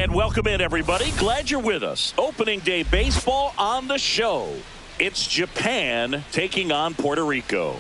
And welcome in, everybody. Glad you're with us. Opening day baseball on the show. It's Japan taking on Puerto Rico.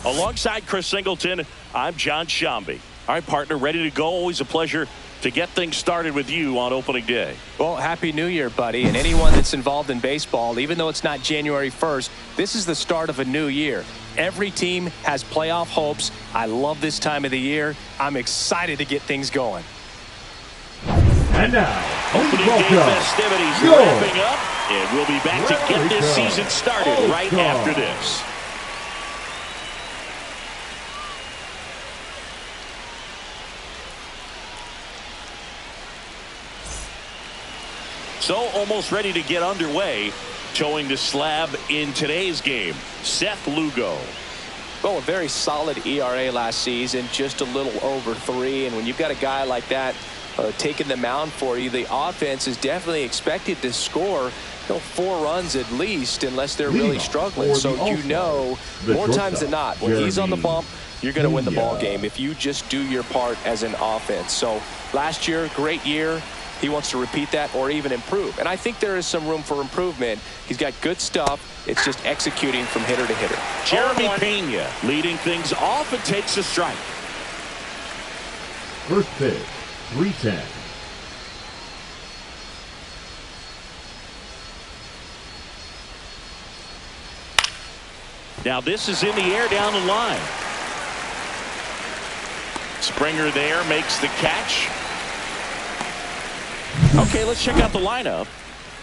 Alongside Chris Singleton, I'm John Shambi. All right, partner, ready to go. Always a pleasure to get things started with you on opening day. Well, Happy New Year, buddy. And anyone that's involved in baseball, even though it's not January 1st, this is the start of a new year. Every team has playoff hopes. I love this time of the year. I'm excited to get things going. And now, opening day festivities wrapping up, and we'll be back to get this season started right after this. So almost ready to get underway. Towing the slab in today's game, Seth Lugo. Well, a very solid ERA last season, just a little over 3. And when you've got a guy like that taking the mound for you, the offense is definitely expected to score 4 runs at least, unless they're really struggling. So more times than not, when he's on the bump, you're going to win the ball game if you just do your part as an offense. So last year, great year. He wants to repeat that or even improve. And I think there is some room for improvement. He's got good stuff. It's just executing from hitter to hitter. Jeremy Pena leading things off and takes a strike. First pitch, 3-10. Now this is in the air down the line. Springer there makes the catch. Okay, let's check out the lineup.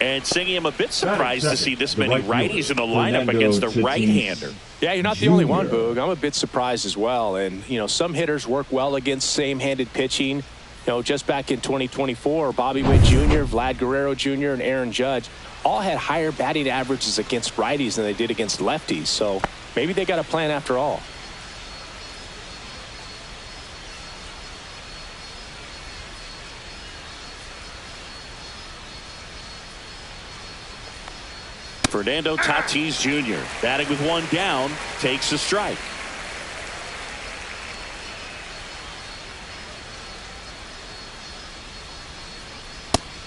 And Singy, I'm a bit surprised to see this many righties in the lineup against a right-hander. Yeah, you're not the only one, Boog. I'm a bit surprised as well. And, some hitters work well against same-handed pitching. Just back in 2024, Bobby Witt Jr., Vlad Guerrero Jr., and Aaron Judge all had higher batting averages against righties than they did against lefties. So maybe they got a plan after all. Fernando Tatis Jr. batting with 1 down, takes a strike.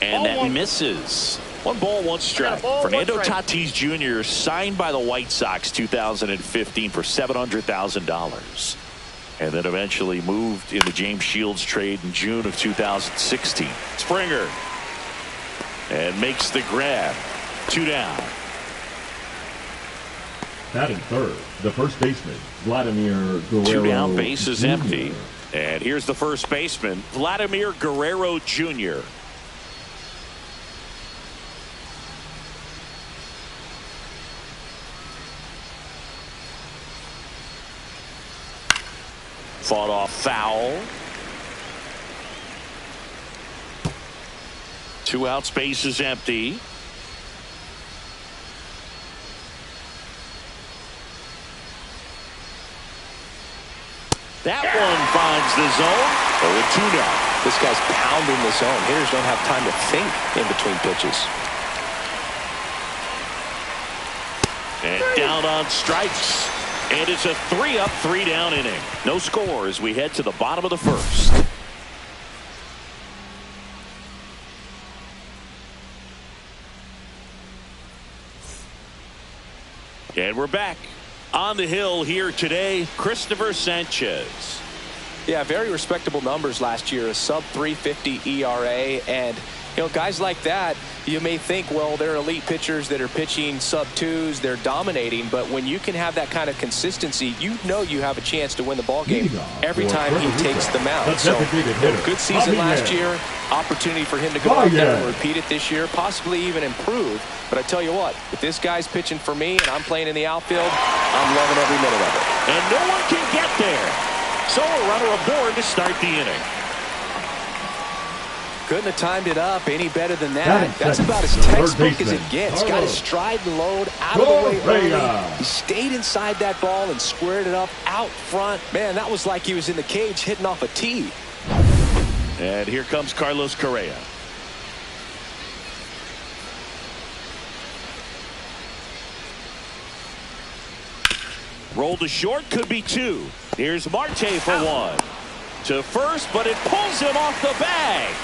And that misses. 1 ball, 1 strike. Fernando Tatis Jr. signed by the White Sox 2015 for $700,000. And then eventually moved in the James Shields trade in June of 2016. Springer. And makes the grab. 2 down. Batting third, the first baseman, Vladimir Guerrero. 2 down, base is Jr. empty. And here's the first baseman, Vladimir Guerrero Jr. Fought off foul. 2 outs, base is empty. That one finds the zone. 0-2 now. This guy's pounding the zone. Hitters don't have time to think in between pitches. And down on strikes. And it's a 3-up, 3-down inning. No score as we head to the bottom of the first. And we're back. On the hill here today, Christopher Sanchez. Yeah, very respectable numbers last year, a sub-350 ERA. And, guys like that, you may think, well, they're elite pitchers that are pitching sub-2s, they're dominating. But when you can have that kind of consistency, you have a chance to win the ball game every time he takes the mound. So, good season last year, opportunity for him to go out there and repeat it this year, possibly even improve. But I tell you what, if this guy's pitching for me and I'm playing in the outfield, I'm loving every minute of it. And no one can get there. So a runner aboard to start the inning. Couldn't have timed it up any better than that. That's about as textbook as it gets. Got his stride and load out of the way early. He stayed inside that ball and squared it up out front. Man, that was like he was in the cage hitting off a tee. And here comes Carlos Correa. Roll to short, could be 2. Here's Marte for 1. To first, but it pulls him off the bag.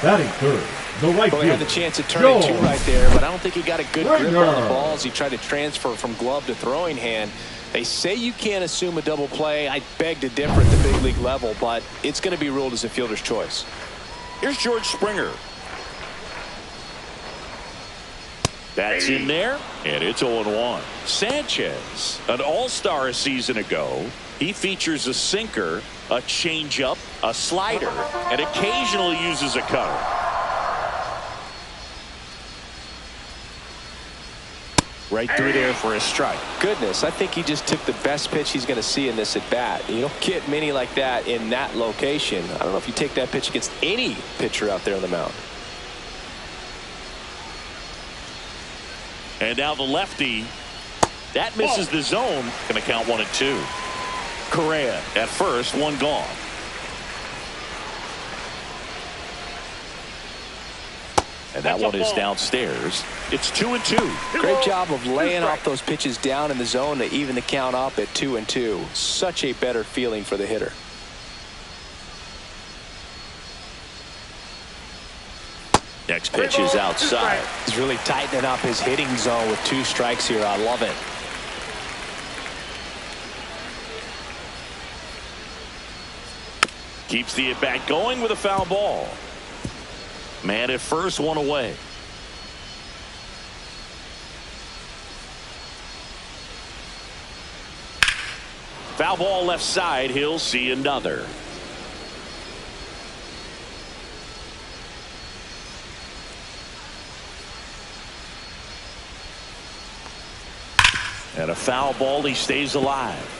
Batting third, the right Well, he had the fielder, chance to turn it 2 right there, but I don't think he got a good grip on the Springer. ball as he tried to transfer from glove to throwing hand. They say you can't assume a double play. I beg to differ at the big league level, but it's going to be ruled as a fielder's choice. Here's George Springer. That's in there, and it's 0-1. Sanchez, an all-star a season ago. He features a sinker, a changeup, a slider, and occasionally uses a cutter. Right through there for a strike. Goodness, I think he just took the best pitch he's going to see in this at bat. You don't get many like that in that location. I don't know if you take that pitch against any pitcher out there on the mound. And now the lefty. That misses the zone. Going to count 1-2. Correa at first, 1 gone. And that one is downstairs. It's 2-2. Great job of laying off those pitches down in the zone to even the count up at 2-2. Such a better feeling for the hitter. Next pitch is outside. He's really tightening up his hitting zone with 2 strikes here. I love it. Keeps the at-bat going with a foul ball. Man at first, 1 away. Foul ball left side. He'll see another. And a foul ball. He stays alive.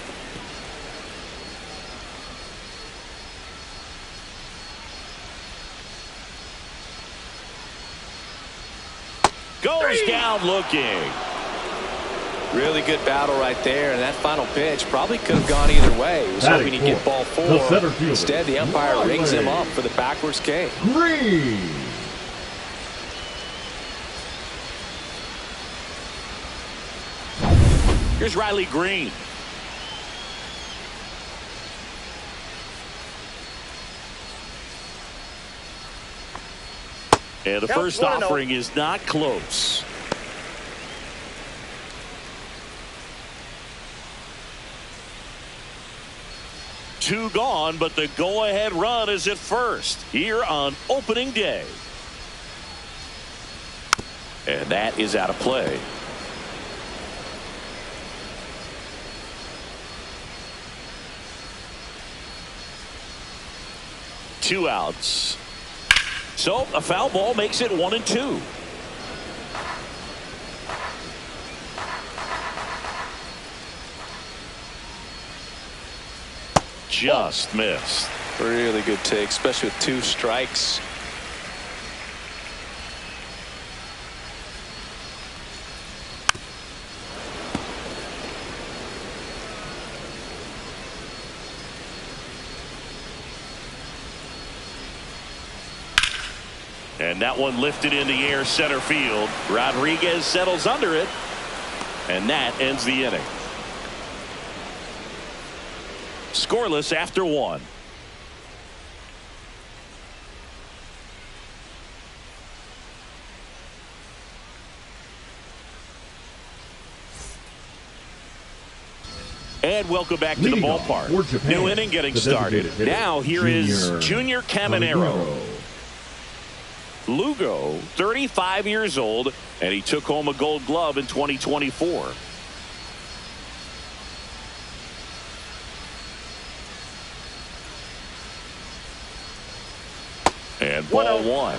Goes down looking. Really good battle right there, and that final pitch probably could have gone either way. He was hoping he'd get ball 4. Instead, the umpire rings him up for the backwards K. Green. Here's Riley Green. And the first offering is not close. Two gone, but the go-ahead run is at first here on opening day. And that is out of play. Two outs. So a foul ball makes it 1-2. Just missed. Really good take, especially with 2 strikes. And that one lifted in the air center field. Rodriguez settles under it. And that ends the inning. Scoreless after 1. And welcome back to the ballpark. New inning getting started. Now here is Junior Caminero. Lugo, 35 years old, and he took home a Gold Glove in 2024. And ball 1.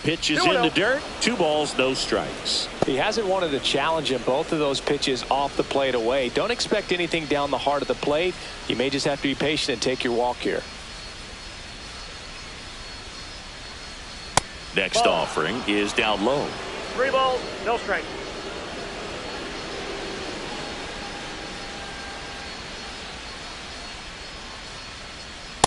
Pitch is in the dirt. 2 balls, no strikes. He hasn't wanted to challenge him. Both of those pitches off the plate away. Don't expect anything down the heart of the plate. You may just have to be patient and take your walk here. Next offering is down low. 3 balls, no strikes.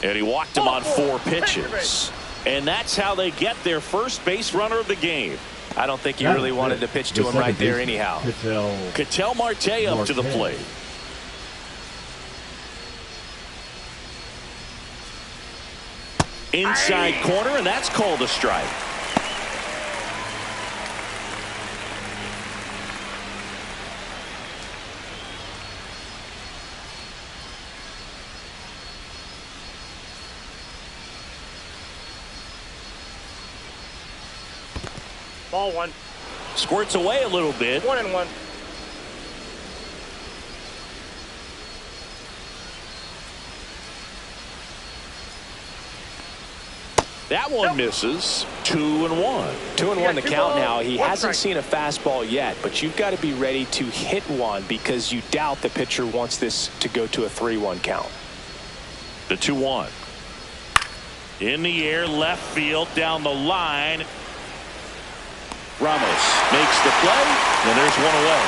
And he walked him on 4 pitches. And that's how they get their first base runner of the game. I don't think he really wanted to pitch to him right there anyhow. Ketel Marte up to the plate. Inside corner, and that's called a strike. Ball 1. Squirts away a little bit. 1-1. That one misses. 2-1. 2-1 the count now. He hasn't seen a fastball yet, but you've got to be ready to hit one because you doubt the pitcher wants this to go to a 3-1 count. The 2-1. In the air, left field, down the line. Ramos makes the play, and there's one away.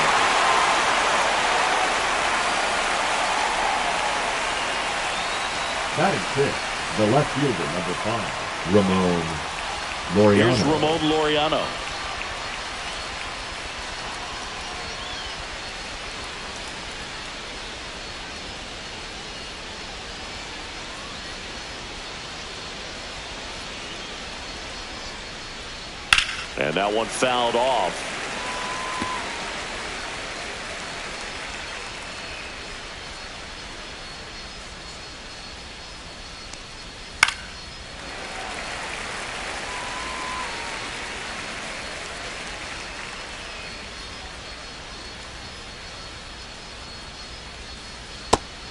Batting 6, the left fielder, number 5. Ramon Laureano. Here's Ramon Laureano. And that one fouled off.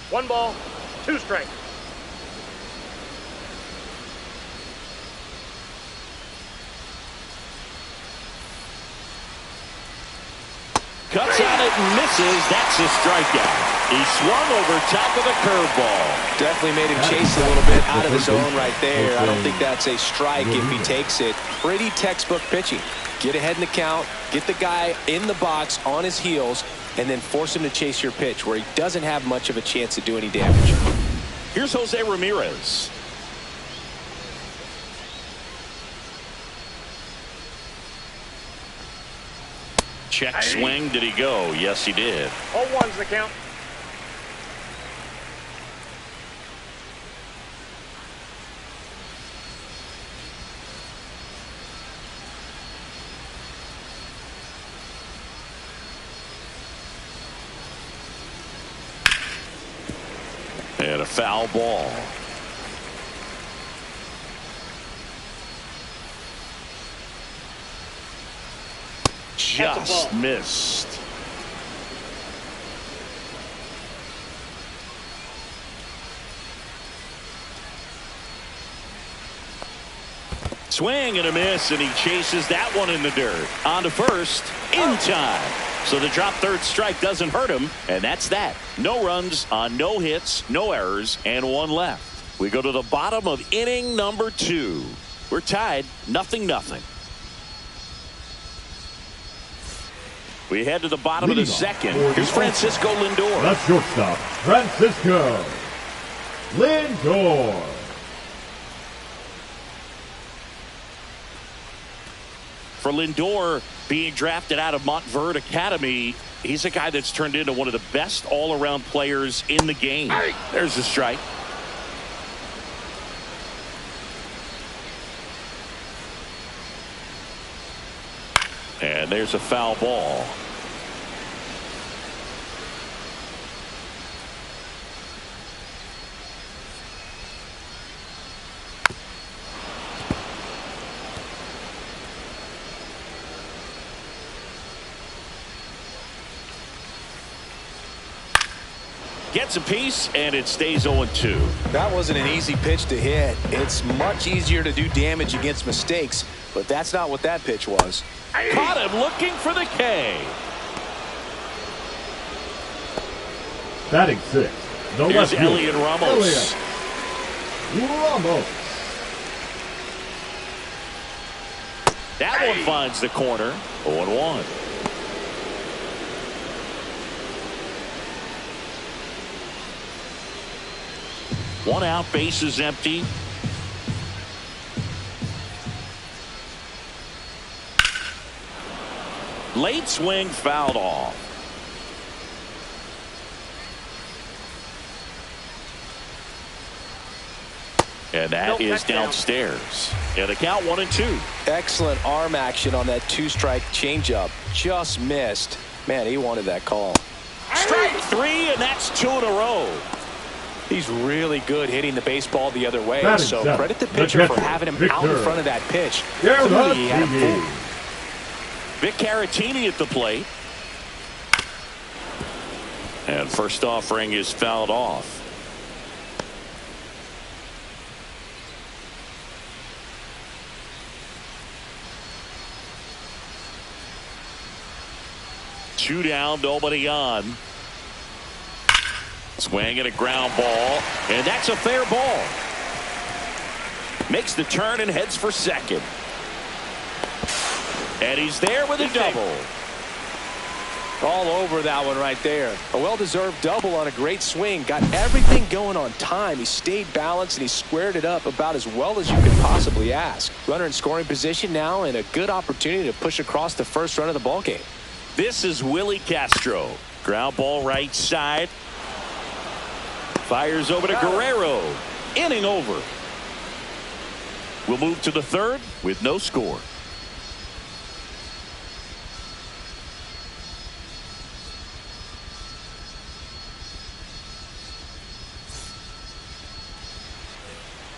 One ball, 2 strikes. Cuts on it and misses. That's a strikeout. He swung over top of the curveball. Definitely made him chase a little bit out of his zone right there. I don't think that's a strike if he takes it. Pretty textbook pitching. Get ahead in the count, get the guy in the box on his heels, and then force him to chase your pitch where he doesn't have much of a chance to do any damage. Here's Jose Ramirez. Check swing. Did he go? Yes, he did. 0-1's the count. And a foul ball. Just missed. Swing and a miss, and he chases that one in the dirt. On to first, in time. So the drop third strike doesn't hurt him, and that's that. No runs on no hits, no errors, and 1 left. We go to the bottom of inning number 2. We're tied, 0-0. We head to the bottom of the second. Here's Francisco Lindor. The shortstop, Francisco Lindor. For Lindor, being drafted out of Montverde Academy, he's a guy that's turned into one of the best all-around players in the game. There's a strike. And there's a foul ball. Gets a piece, and it stays 0-2. That wasn't an easy pitch to hit. It's much easier to do damage against mistakes, but that's not what that pitch was. Caught him looking for the K. Batting 6, the Here's left fielder, Elliot Ramos. Ramos. That one finds the corner. 0-1. One out, bases empty. Late swing, fouled off. And that is downstairs. Yeah, the count 1-2. Excellent arm action on that two-strike changeup. Just missed. Man, he wanted that call. Strike three, and that's 2 in a row. He's really good hitting the baseball the other way. Batting So seven, credit the pitcher for having him out in front of that pitch. Clearly, he had a fool. Vic Caratini at the plate. And first offering is fouled off. Two down, nobody on. Swing and a ground ball, and that's a fair ball. Makes the turn and heads for second. And he's there with a double. All over that one right there. A well-deserved double on a great swing. Got everything going on time. He stayed balanced and he squared it up about as well as you could possibly ask. Runner in scoring position now, and a good opportunity to push across the first run of the ballgame. This is Willie Castro. Ground ball right side. Fires over to Guerrero. Inning over. We'll move to the third with no score.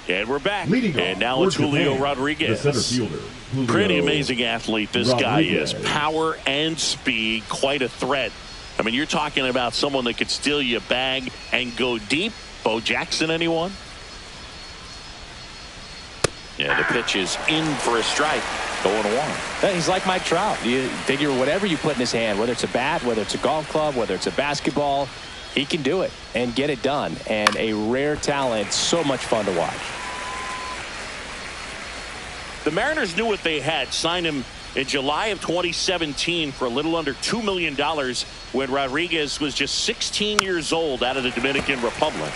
And we're back. And now it's Julio Rodriguez. The center fielder. Julio Pretty amazing athlete this guy is. Power and speed. Quite a threat. I mean, you're talking about someone that could steal you a bag and go deep. Bo Jackson, anyone? Yeah, the pitch is in for a strike. 0-1. He's like Mike Trout. You figure whatever you put in his hand, whether it's a bat, whether it's a golf club, whether it's a basketball, he can do it and get it done. And a rare talent, so much fun to watch. The Mariners knew what they had. Signed him in July of 2017 for a little under $2 million when Rodriguez was just 16 years old out of the Dominican Republic.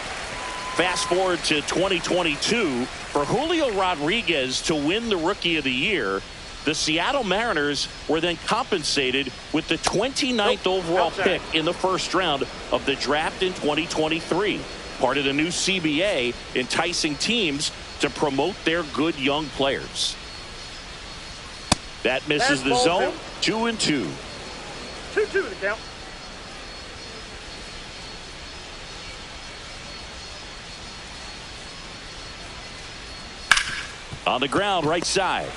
Fast forward to 2022, for Julio Rodriguez to win the Rookie of the Year, the Seattle Mariners were then compensated with the 29th overall pick in the first round of the draft in 2023. Part of the new CBA, enticing teams to promote their good young players. That misses the zone. 2-2. 2-2 the count. On the ground, right side.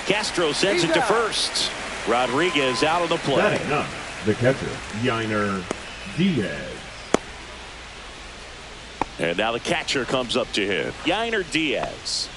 Castro sends it to first. Rodriguez out of the play. Batting up, the catcher, Yainer Diaz. And now the catcher comes up to him. Yainer Diaz.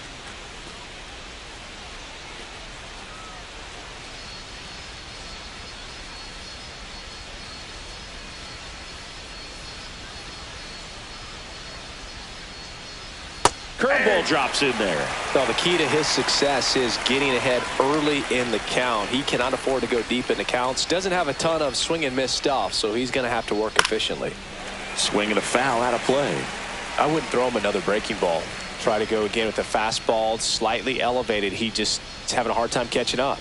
Curveball drops in there. Well, the key to his success is getting ahead early in the count. He cannot afford to go deep in the counts. Doesn't have a ton of swing and miss stuff, so he's going to have to work efficiently. Swing and a foul out of play. I wouldn't throw him another breaking ball. Try to go again with the fastball, slightly elevated. He's having a hard time catching up.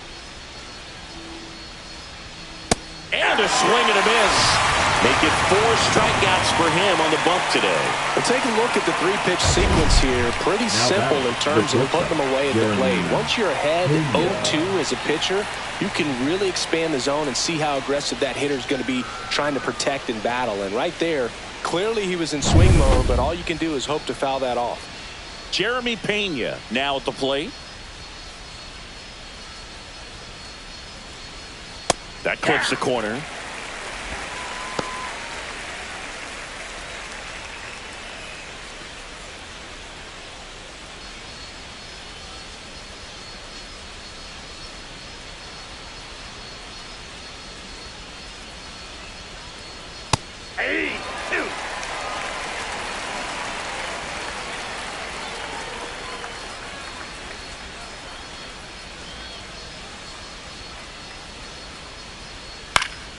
And a swing and a miss. Making 4 strikeouts for him on the bump today. Well, take a look at the 3-pitch sequence here. Pretty simple in terms of putting them away at the plate. Once you're ahead 0-2 as a pitcher, you can really expand the zone and see how aggressive that hitter is going to be trying to protect and battle. And right there, clearly he was in swing mode, but all you can do is hope to foul that off. Jeremy Pena now at the plate. That clips the corner.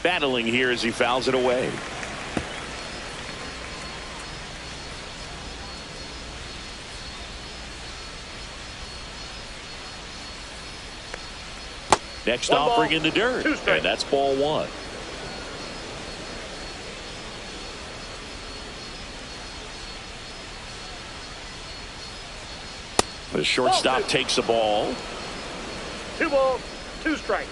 Battling here as he fouls it away. Next One offering ball, in the dirt. 2 strikes. And that's ball 1. The shortstop Ball 2. takes the ball. 2 balls, 2 strikes.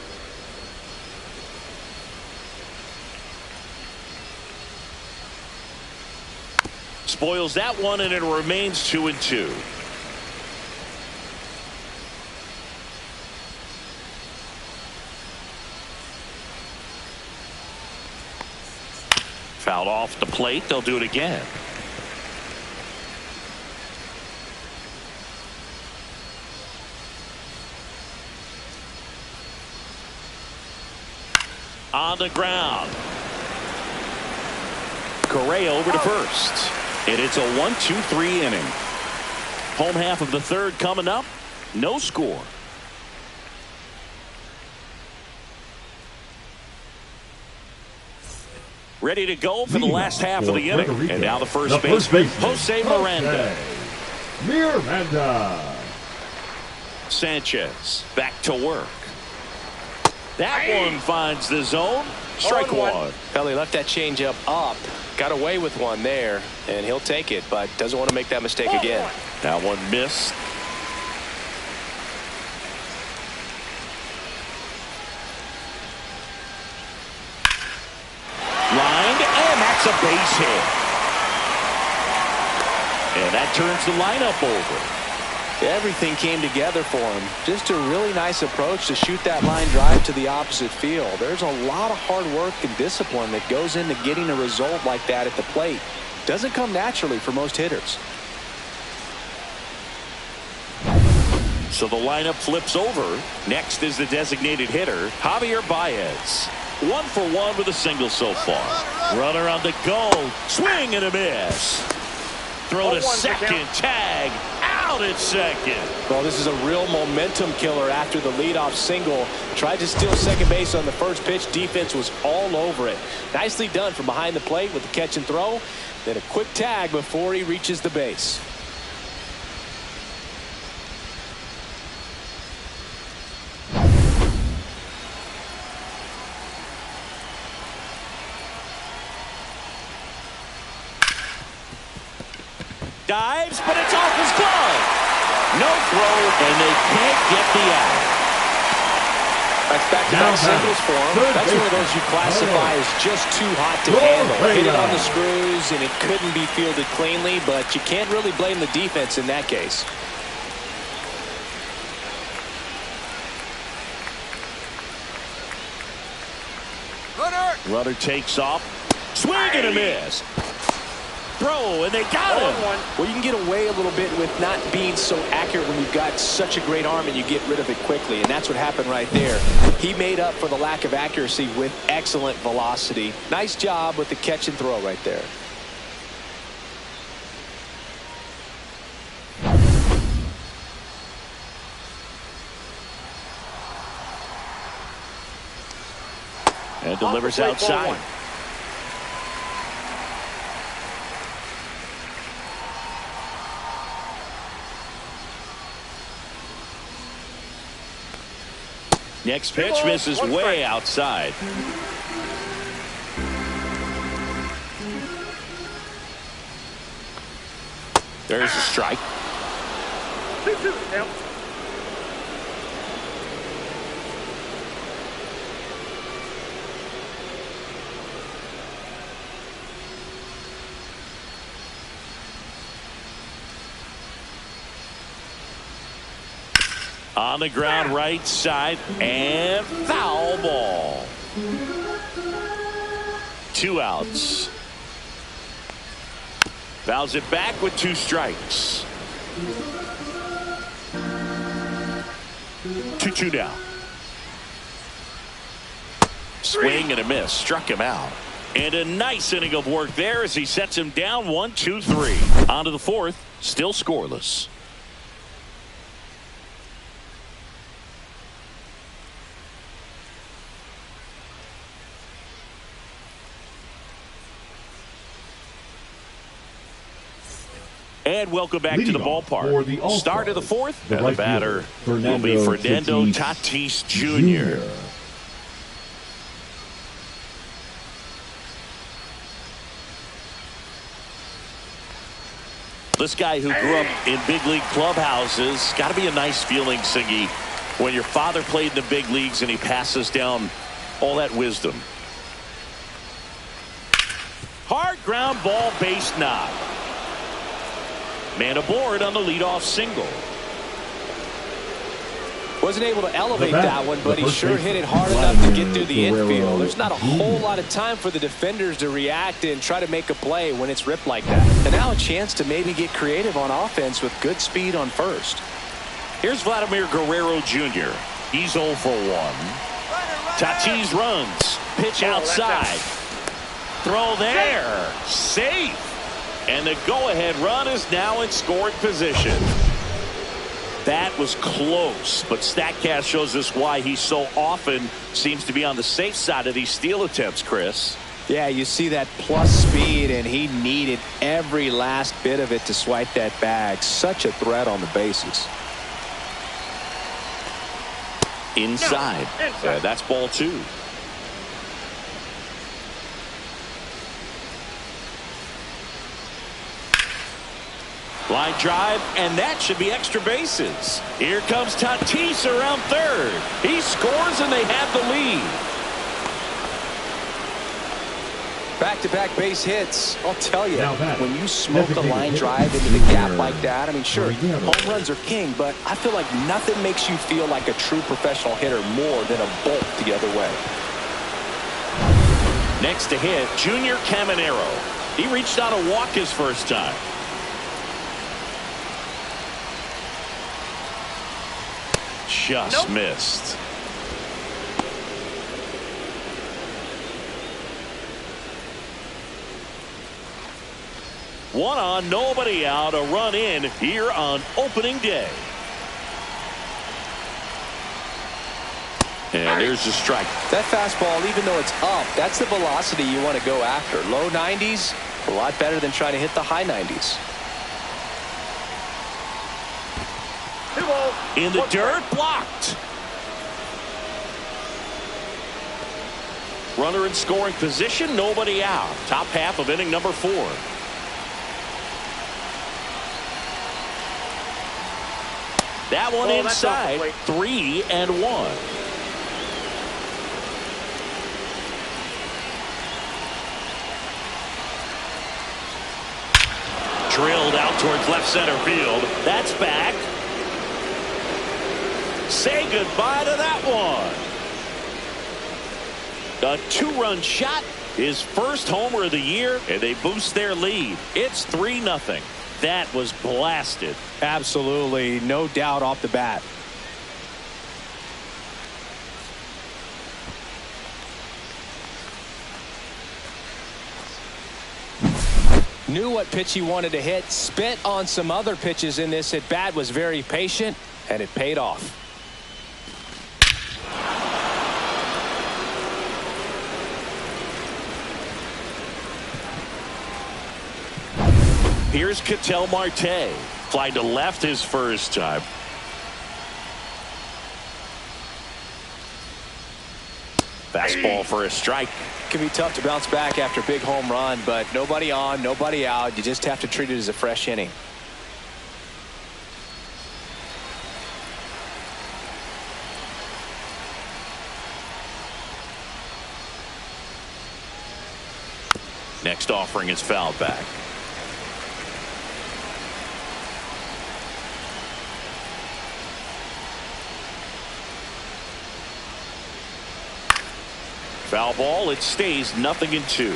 Spoils that one, and it remains 2-2. Fouled off the plate. They'll do it again. On the ground. Correa over to first. And it's a 1-2-3 inning. Home half of the third coming up. No score. Ready to go for the last half of the inning. And now the first baseman, Jose Miranda. Miranda. Sanchez back to work. That one finds the zone. Strike 1. Well, he left that changeup up. Got away with one there, and he'll take it, but doesn't want to make that mistake again. That one missed. Lined, and that's a base hit. And that turns the lineup over. Everything came together for him. Just a really nice approach to shoot that line drive to the opposite field. There's a lot of hard work and discipline that goes into getting a result like that at the plate. Doesn't come naturally for most hitters. So the lineup flips over. Next is the designated hitter, Javier Baez. 1 for 1 with a single so far. Runner on the go. Swing and a miss. Throw to second. Tag. Out at second. Well, this is a real momentum killer after the leadoff single. Tried to steal second base on the first pitch. Defense was all over it. Nicely done from behind the plate with the catch and throw. Then a quick tag before he reaches the base. Dives, but it's off his glove. No throw, and they can't get the out. That's back-to-back singles for him. That's one of those you classify as just too hot to handle. Hit it on the screws, and it couldn't be fielded cleanly, but you can't really blame the defense in that case. Runner takes off. Swing and a miss. Throw, and they got him. Well, you can get away a little bit with not being so accurate when you've got such a great arm and you get rid of it quickly, and that's what happened right there. He made up for the lack of accuracy with excellent velocity. Nice job with the catch and throw right there. And delivers outside. Next pitch misses way outside. There's a strike. 2-2 count. On the ground, right side, and foul ball. 2 outs. Fouls it back with 2 strikes. 2-2 down. Swing and a miss. Struck him out. And a nice inning of work there as he sets him down 1-2-3. On to the 4th. Still scoreless. And welcome back to the ballpark. Start of the fourth, and the batter will be Fernando Tatis Jr. This guy who grew up in big league clubhouses, got to be a nice feeling, Siggy, when your father played in the big leagues and he passes down all that wisdom. Hard ground ball, base knock. Man aboard on the leadoff single. Wasn't able to elevate that one, but he sure hit it hard enough to get through the infield. There's not a whole lot of time for the defenders to react and try to make a play when it's ripped like that. And now a chance to maybe get creative on offense with good speed on first. Here's Vladimir Guerrero Jr. He's 0 for 1. Tatis runs. Pitch outside. Throw there. Safe. And the go-ahead run is now in scoring position. That was close, but StatCast shows us why he so often seems to be on the safe side of these steal attempts, Chris. Yeah, you see that plus speed, and he needed every last bit of it to swipe that bag. Such a threat on the bases. Inside. That's ball 2. Line drive, and that should be extra bases. Here comes Tatis around third. He scores, and they have the lead. Back-to-back base hits. I'll tell you, when you smoke a line drive into the gap like that, I mean, sure, home runs are king, but I feel like nothing makes you feel like a true professional hitter more than a bolt the other way. Next to hit, Junior Caminero. He reached out a walk his first time. Just missed. One on, nobody out, a run in here on opening day. And there's the strike. That fastball, even though it's up, that's the velocity you want to go after. Low 90s, a lot better than trying to hit the high 90s. In the dirt, blocked. Runner in scoring position, nobody out. Top half of inning number 4. That one inside, 3-1. Drilled out towards left center field. That's back. Say goodbye to that one. A 2-run shot, his first homer of the year, and they boost their lead. It's 3-0. That was blasted. Absolutely, no doubt off the bat. Knew what pitch he wanted to hit, spit on some other pitches in this at bat, was very patient, and it paid off. Here's Ketel Marte. Flying to left his first time. Fastball for a strike. Can be tough to bounce back after a big home run, but nobody on, nobody out. You just have to treat it as a fresh inning. Next offering is fouled back. Foul ball. It stays 0-2.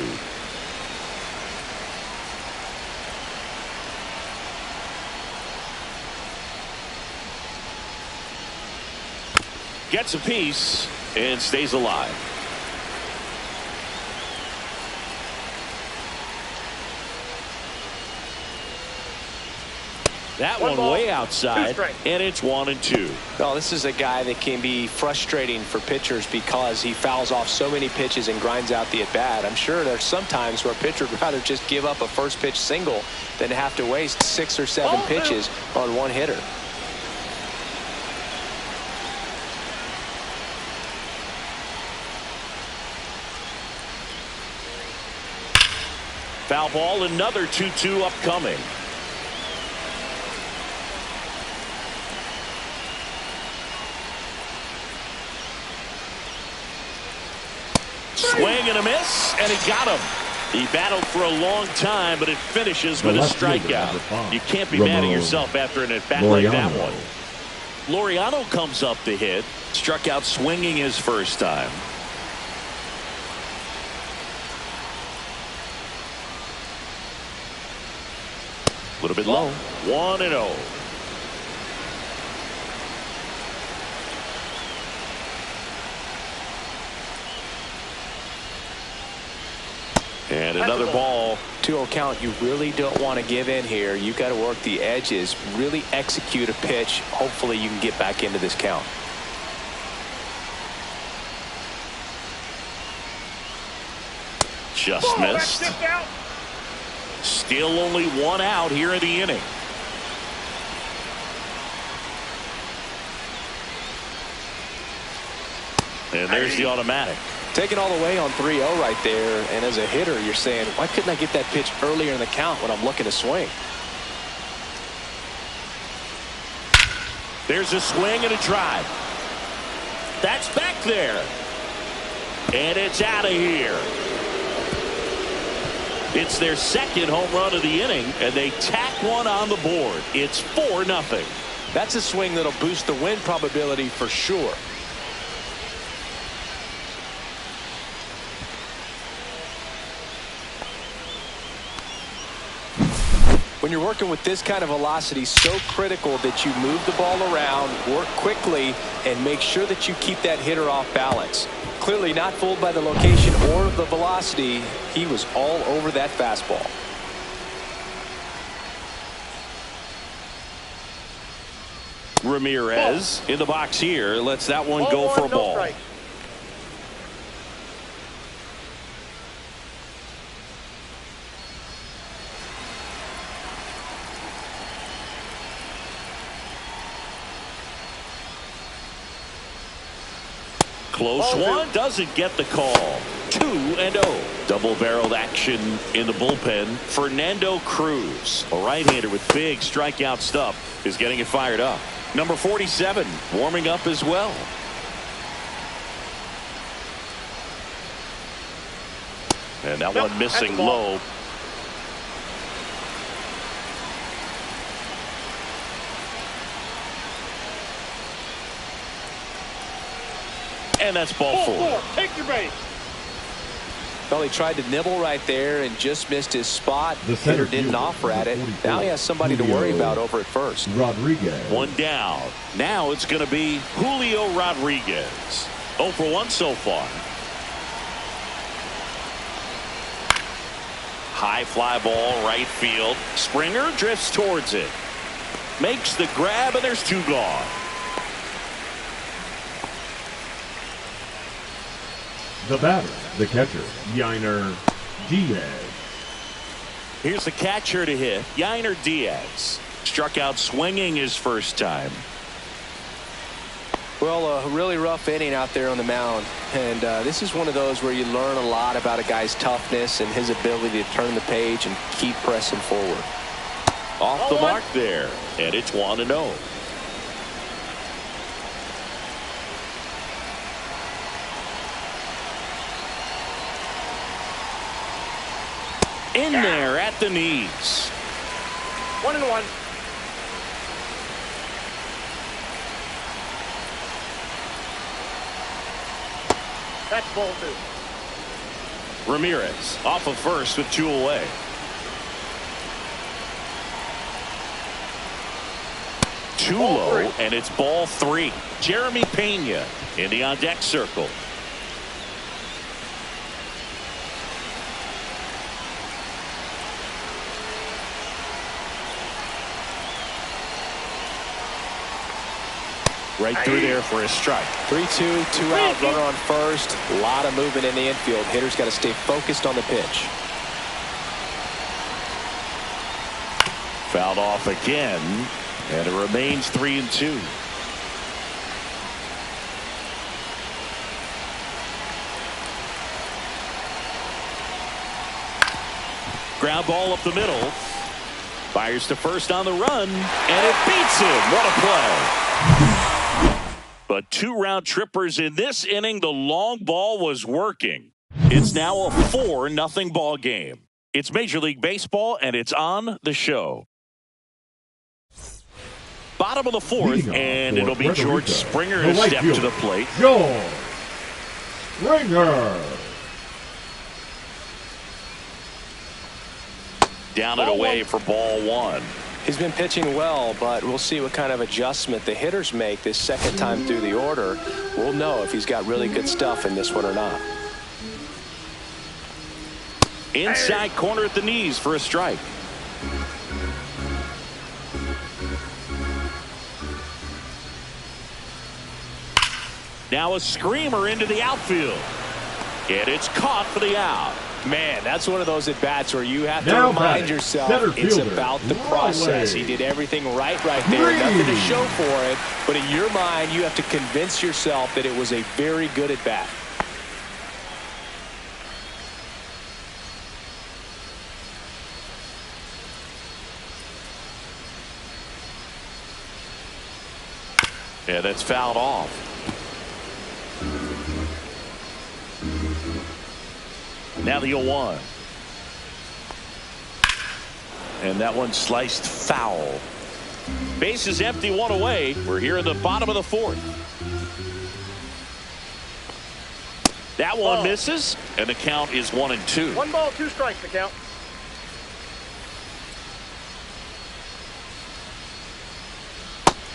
Gets a piece and stays alive. That One one ball, way two outside, strikes. and it's 1-2. Well, this is a guy that can be frustrating for pitchers because he fouls off so many pitches and grinds out the at-bat. I'm sure there's some times where a pitcher would rather just give up a first pitch single than have to waste 6 or 7 Ball pitches on one hitter. Foul ball, another 2-2 upcoming. Swing and a miss, and he got him. He battled for a long time, but it finishes with a strikeout. You can't be mad at yourself after an at-bat like that one. Laureano comes up to hit. Struck out swinging his first time. A little bit low. 1-0. And another ball. 2-0 count. You really don't want to give in here. You got to work the edges, really execute a pitch. Hopefully you can get back into this count. Just missed. Still only 1 out here in the inning. And there's the automatic. Taking all the way on 3-0 right there, and as a hitter you're saying, why couldn't I get that pitch earlier in the count when I'm looking to swing? There's a swing and a drive. That's back there. And it's out of here. It's their second home run of the inning, and they tack one on the board. It's 4-0. That's a swing that'll boost the win probability for sure. When you're working with this kind of velocity, so critical that you move the ball around, work quickly, and make sure that you keep that hitter off balance. Clearly not fooled by the location or the velocity. He was all over that fastball. Ramirez in the box here. Lets that one go for a ball. Strike. Close one, doesn't get the call. 2-0. Double-barreled action in the bullpen. Fernando Cruz, a right-hander with big strikeout stuff, is getting it fired up. Number 47 warming up as well. And that one missing low. And that's ball 4. Take your base. Well, he tried to nibble right there and just missed his spot. The hitter didn't offer at it. Now he has somebody to worry about over at first. Rodriguez. 1 down. Now it's going to be Julio Rodriguez. 0 for 1 so far. High fly ball, right field. Springer drifts towards it. Makes the grab, and there's 2 gone. The batter, the catcher, Yainer Diaz. Here's the catcher to hit, Yainer Diaz. Struck out swinging his first time. Well, a really rough inning out there on the mound. And this is one of those where you learn a lot about a guy's toughness and his ability to turn the page and keep pressing forward. Off the mark there, and it's 1-0. In there at the knees. 1-1. That's ball 2. Ramirez off of first with 2 away. Too low, and it's ball 3. Jeremy Pena in the on deck circle. right through there for a strike. 3-2, 2 out, runner on first. A lot of movement in the infield. Hitter's got to stay focused on the pitch. Fouled off again, and it remains 3-2. Ground ball up the middle. Fires to first on the run, and it beats him. What a play. But 2 round trippers in this inning. The long ball was working. It's now a 4-0 ball game. It's Major League Baseball, and it's on the show. Bottom of the 4th, and it'll be George Springer to step to the plate. George Springer. Down and away for ball 1. He's been pitching well, but we'll see what kind of adjustment the hitters make this second time through the order. We'll know if he's got really good stuff in this one or not. Inside corner at the knees for a strike. Now a screamer into the outfield. And it's caught for the out. Man, that's one of those at-bats where you have to remind yourself it's about the process. He did everything right there. Nothing to show for it. But in your mind, you have to convince yourself that it was a very good at-bat. Yeah, that's fouled off. Now the 0-1. And that one sliced foul. Base is empty, 1 away. We're here in the bottom of the 4th. That one misses, and the count is 1-2. 1 ball, 2 strikes, the count.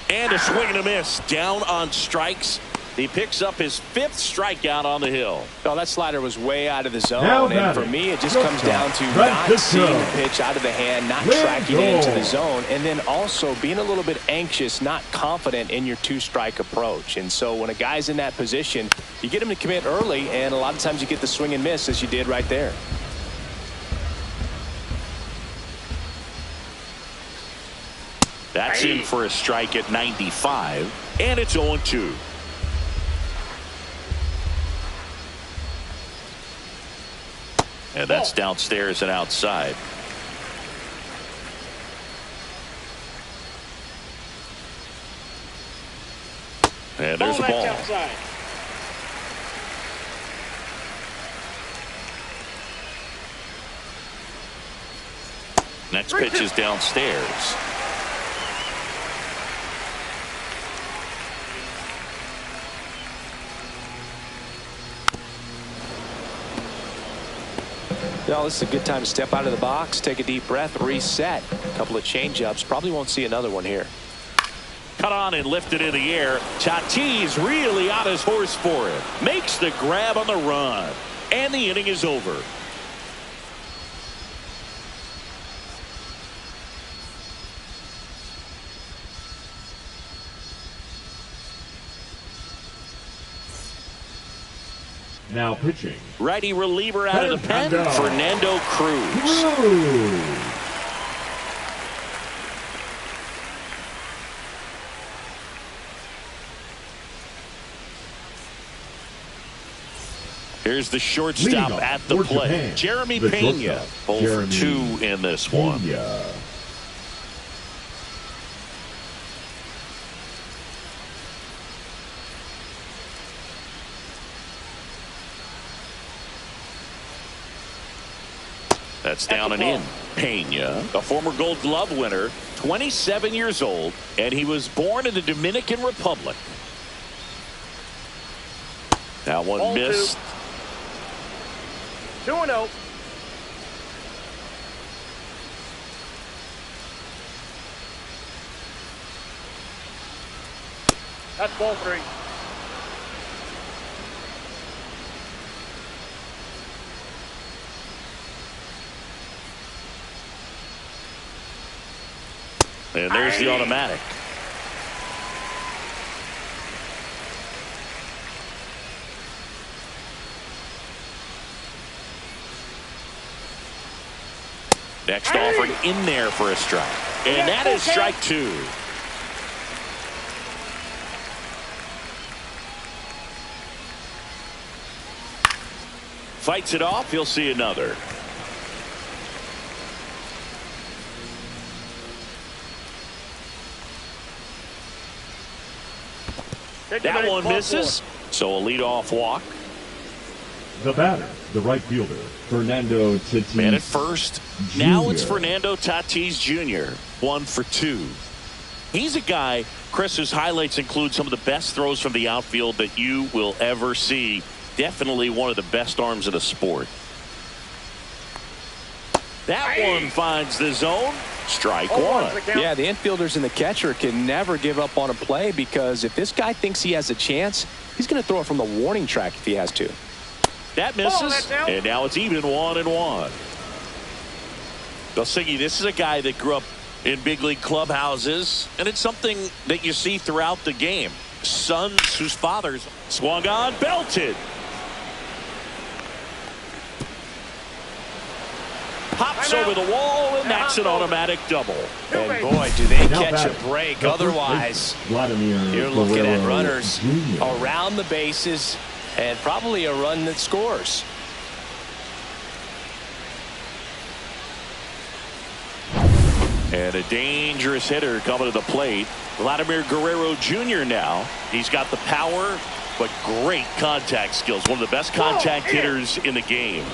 And a swing and a miss. Down on strikes. He picks up his 5th strikeout on the hill. Well, that slider was way out of the zone, and for me, it just comes down to not seeing the pitch out of the hand, not tracking it into the zone, and then also being a little bit anxious, not confident in your 2-strike approach. And so when a guy's in that position, you get him to commit early, and a lot of times you get the swing and miss, as you did right there. That's in for a strike at 95, and it's 0-2. And that's downstairs and outside. And there's a ball. Outside. Next pitch is downstairs. Well, this is a good time to step out of the box, take a deep breath, reset. A couple of change-ups. Probably won't see another one here. Cut on and lifted in the air. Tatis really on his horse for it. Makes the grab on the run. And the inning is over. Now pitching. Righty reliever out of the pen, Fernando Cruz. Here's the shortstop at the plate. Jeremy Pena. 0 for 2 in this one. That's down and in. Pena, a former Gold Glove winner, 27 years old, and he was born in the Dominican Republic. That one missed. 2-0. That's ball 3. And there's the automatic. Next offered in there for a strike. And that is strike two. Fights it off. He'll see another. That one misses. So a leadoff walk. The batter, the right fielder, Fernando Tatis. Man at first. Jr. Now it's Fernando Tatis Jr. 1 for 2. He's a guy, Chris, whose highlights include some of the best throws from the outfield that you will ever see. Definitely one of the best arms of the sport. That one finds the zone. Strike one. Yeah, the infielders and the catcher can never give up on a play, because if this guy thinks he has a chance, he's going to throw it from the warning track if he has to. That misses, and now it's even 1-1. Belsingi, this is a guy that grew up in big league clubhouses, and it's something that you see throughout the game. Sons whose fathers swung on, belted. Pops over the wall, and that's an automatic double. And boy, do they catch a break. Otherwise, you're looking at runners around the bases and probably a run that scores. And a dangerous hitter coming to the plate. Vladimir Guerrero Jr. now. He's got the power, but great contact skills. One of the best contact hitters in the game.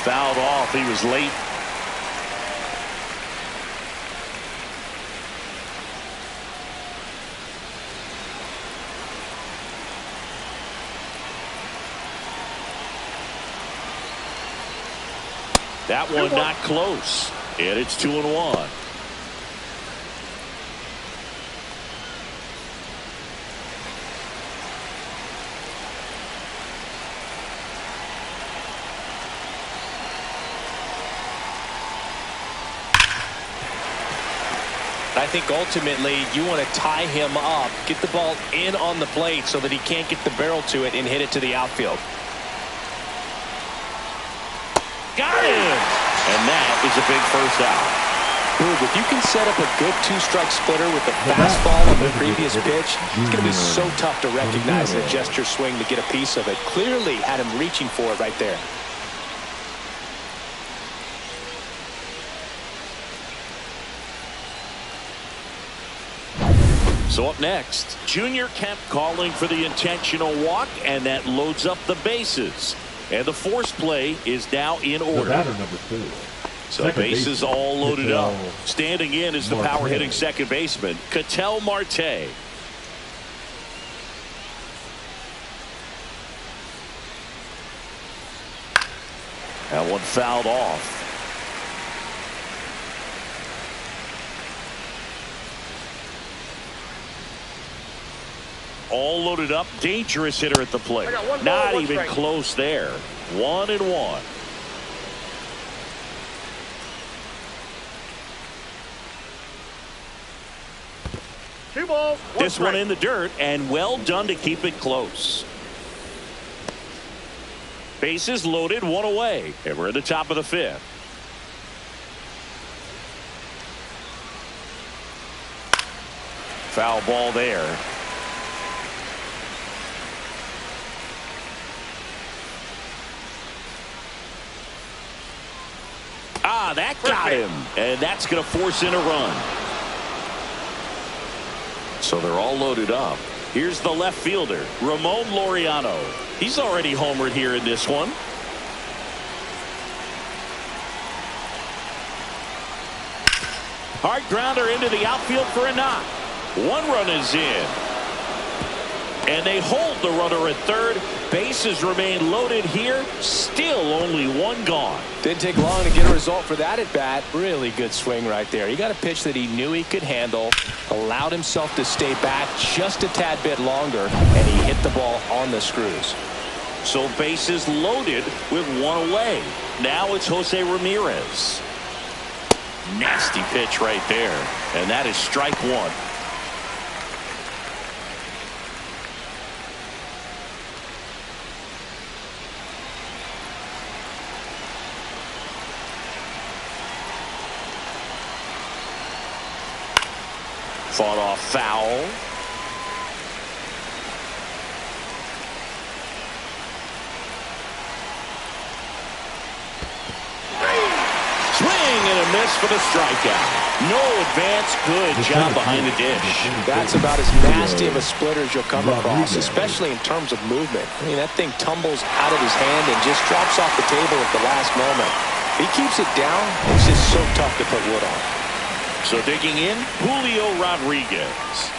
Fouled off. He was late. That one not close. And it's 2-1. I think ultimately you want to tie him up, get the ball in on the plate so that he can't get the barrel to it and hit it to the outfield. Got him! And that is a big first out. Boog, if you can set up a good two-strike splitter with the fastball on the previous pitch, it's going to be so tough to recognize a gesture swing to get a piece of it. Clearly had him reaching for it right there. So up next, Junior Kemp calling for the intentional walk, and that loads up the bases. And the force play is now in order. The batter, number 2. So bases all loaded up. Standing in is the power hitting second baseman, Ketel Marte. That one fouled off. All loaded up. Dangerous hitter at the plate. Not even close there. 1-1. Two balls. This one in the dirt, and well done to keep it close. Bases loaded, one away, and we're at the top of the 5th. Foul ball there. Ah, that got him, and that's going to force in a run. So they're all loaded up. Here's the left fielder, Ramon Laureano. He's already homered here in this one. Hard grounder into the outfield for a knock. One run is in. And they hold the runner at third. Bases remain loaded here. Still only one gone. Didn't take long to get a result for that at bat. Really good swing right there. He got a pitch that he knew he could handle, allowed himself to stay back just a tad bit longer, and he hit the ball on the screws. So bases loaded with one away. Now it's Jose Ramirez. Nasty pitch right there. And that is strike one. Fought off foul. Swing and a miss for the strikeout. No advance. Good job behind the dish. That's about as nasty of a splitter as you'll come across, especially in terms of movement. I mean, that thing tumbles out of his hand and just drops off the table at the last moment. He keeps it down. It's just so tough to put wood on. So digging in, Julio Rodriguez.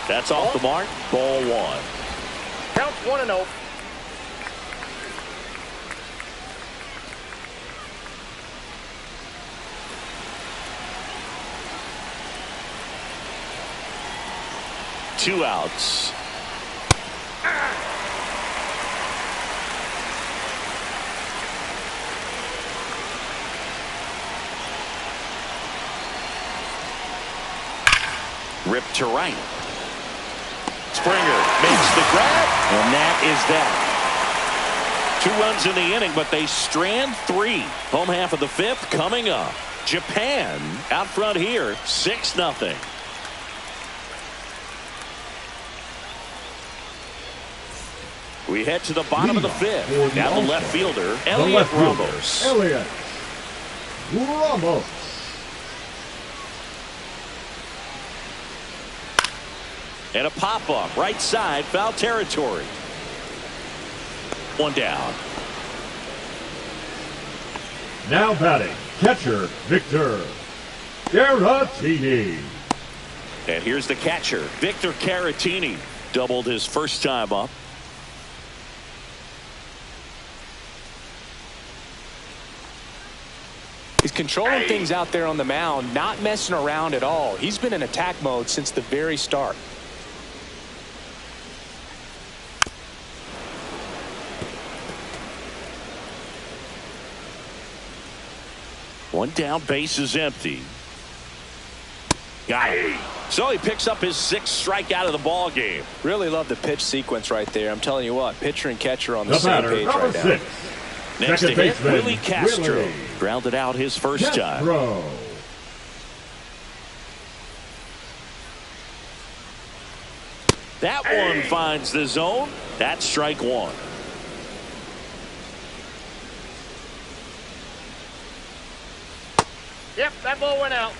That's off the mark. Ball one. Counts 1-0. Two outs. Ripped to right. Springer makes the grab, and that is that. 2 runs in the inning, but they strand 3. Home half of the 5th coming up. Japan out front here, 6-0. We head to the bottom of the 5th. Now the left fielder, Elliot Ramos. Elliot Ramos. And a pop-up, right side, foul territory. 1 down. Now batting, catcher Victor Caratini. And here's the catcher, Victor Caratini. Doubled his first time up. He's controlling things out there on the mound, not messing around at all. He's been in attack mode since the very start. One down, base is empty. Got it. So he picks up his 6th strikeout of the ball game. Really love the pitch sequence right there. I'm telling you what, pitcher and catcher on the same batter, page right now. 6. Next to hit, baseman, Willie Castro. Willie Grounded out his first time. That one finds the zone. That's strike 1. Yep, that ball went out.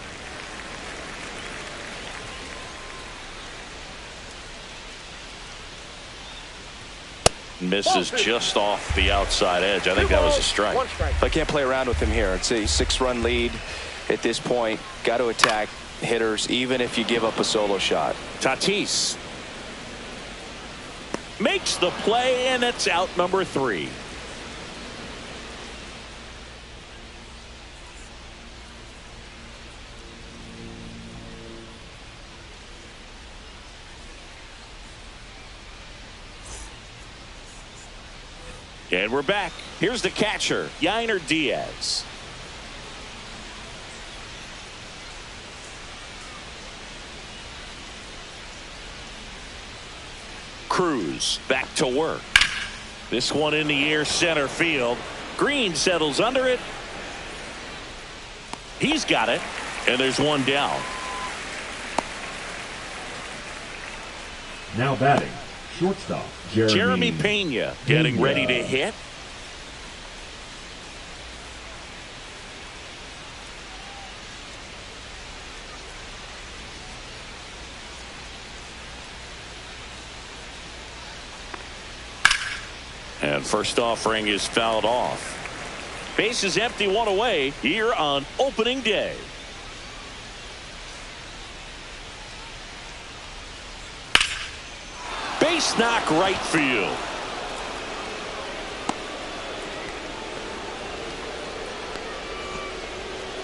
Misses just off the outside edge. I think that was a strike. 1 strike. I can't play around with him here. It's a 6-run lead at this point. Got to attack hitters even if you give up a solo shot. Tatis makes the play, and it's out number 3. And we're back. Here's the catcher, Yainer Diaz. Cruz back to work. This one in the air, center field. Green settles under it. He's got it, and there's 1 down. Now batting, shortstop Jeremy Pena getting ready to hit. And first offering is fouled off. Base is empty, 1 away here on opening day. Base knock right field.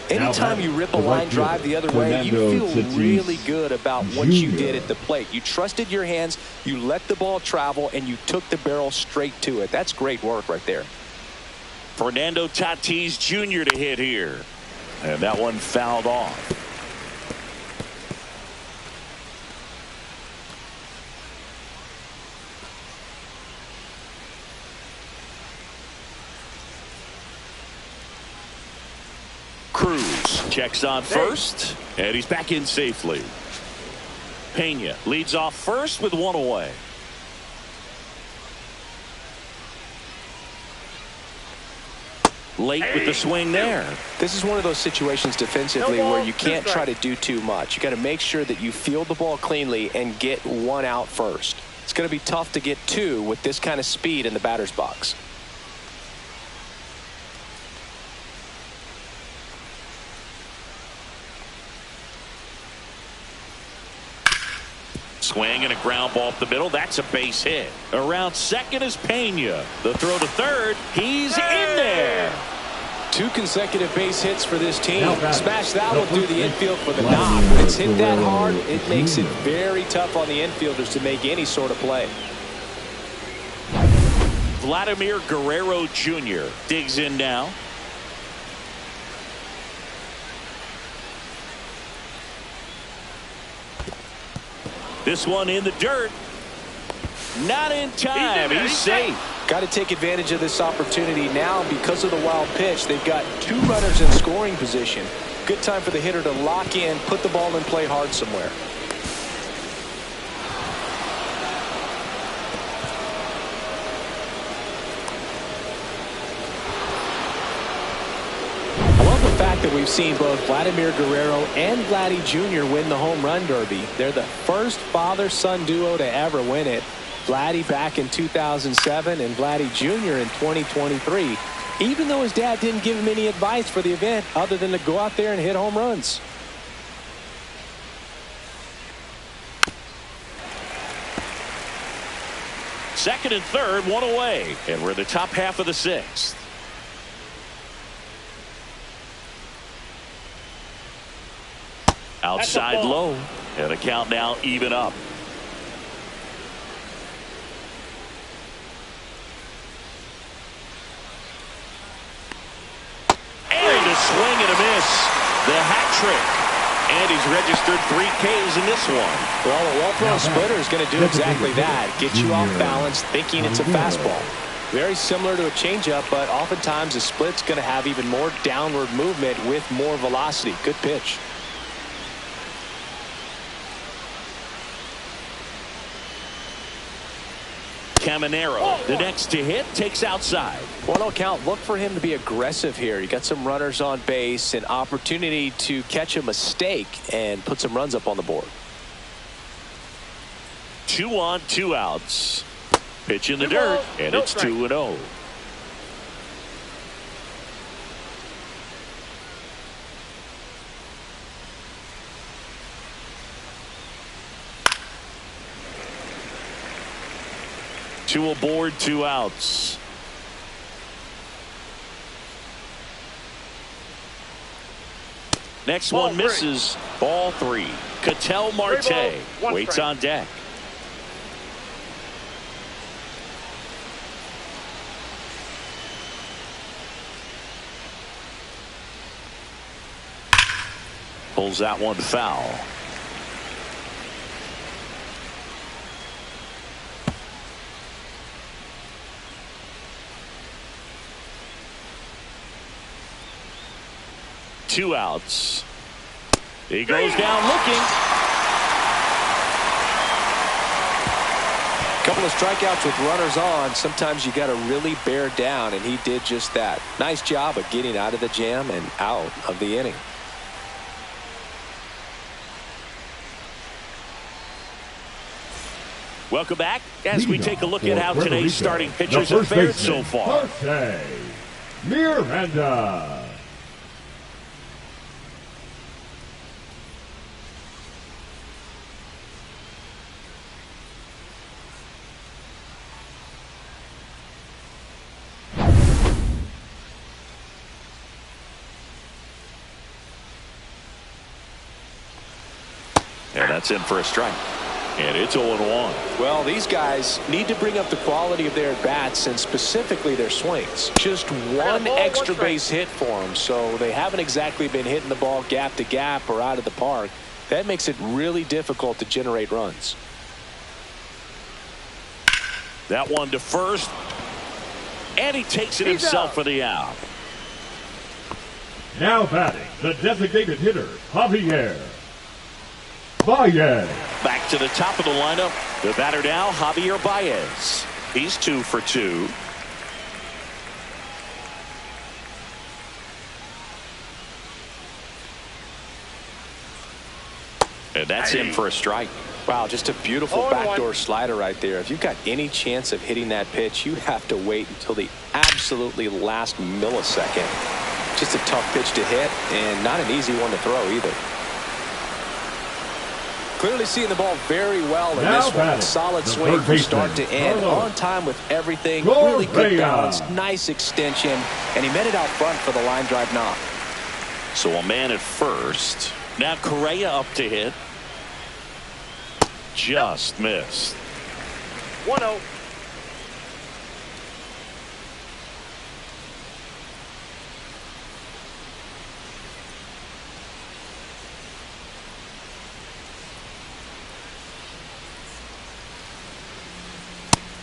Anytime you rip a line drive the other way, you feel really good about what you did at the plate. You trusted your hands, you let the ball travel, and you took the barrel straight to it. That's great work right there. Fernando Tatis Jr. to hit here. And that one fouled off. Cruz checks on first, and he's back in safely. Pena leads off first with one away. Late with the swing there. This is one of those situations defensively where you can't try to do too much. You got to make sure that you field the ball cleanly and get one out first. It's going to be tough to get two with this kind of speed in the batter's box. Swing and a ground ball up the middle. That's a base hit. Around second is Pena. The throw to third. He's in there. 2 consecutive base hits for this team. Smash that one through the infield for the knock. It's hit that hard. It makes it very tough on the infielders to make any sort of play. Vladimir Guerrero Jr. digs in now. This one in the dirt. Not in time. He's safe. Got to take advantage of this opportunity now because of the wild pitch. They've got 2 runners in scoring position. Good time for the hitter to lock in, put the ball in play hard somewhere. That we've seen both Vladimir Guerrero and Vladdy Jr. win the home run derby. They're the first father-son duo to ever win it. Vladdy back in 2007 and Vladdy Jr. in 2023. Even though his dad didn't give him any advice for the event other than to go out there and hit home runs. Second and third, one away. And we're in the top half of the 6th. Outside low, and the count now even up. And a swing and a miss. The hat trick. And he's registered 3 Ks in this one. Well, a well-thrown splitter is going to do exactly that. Get you off balance, thinking it's a fastball. Very similar to a changeup, but oftentimes a split's going to have even more downward movement with more velocity. Good pitch. Caminero, the next to hit, takes outside. 1-0 count. Look for him to be aggressive here. You got some runners on base, an opportunity to catch a mistake and put some runs up on the board. 2 on, 2 outs. Pitch in the dirt, and it's 2-0. Two aboard, 2 outs. Next one misses. Ball 3. Ketel Marte waits on deck. Pulls that one foul. Two outs. He goes down looking. Couple of strikeouts with runners on. Sometimes you got to really bear down, and he did just that. Nice job of getting out of the jam and out of the inning. Welcome back as we take a look at how today's starting pitchers have fared so far. Miranda. That's in for a strike. And it's 0-1. Well, these guys need to bring up the quality of their at-bats and specifically their swings. Just one extra base hit for them, so they haven't exactly been hitting the ball gap to gap or out of the park. That makes it really difficult to generate runs. That one to first. And he takes it himself for the out. Now batting, the designated hitter, Javier Baez. Back to the top of the lineup. The batter now, Javier Baez. He's 2 for 2. And that's in for a strike. Wow, just a beautiful backdoor slider right there. If you've got any chance of hitting that pitch, you have to wait until the absolutely last millisecond. Just a tough pitch to hit and not an easy one to throw either. Clearly seeing the ball very well in this one. Solid swing from start to end. On time with everything. Really good balance. Nice extension. And he met it out front for the line drive knock. So a man at first. Now Correa up to hit. Just missed. 1-0.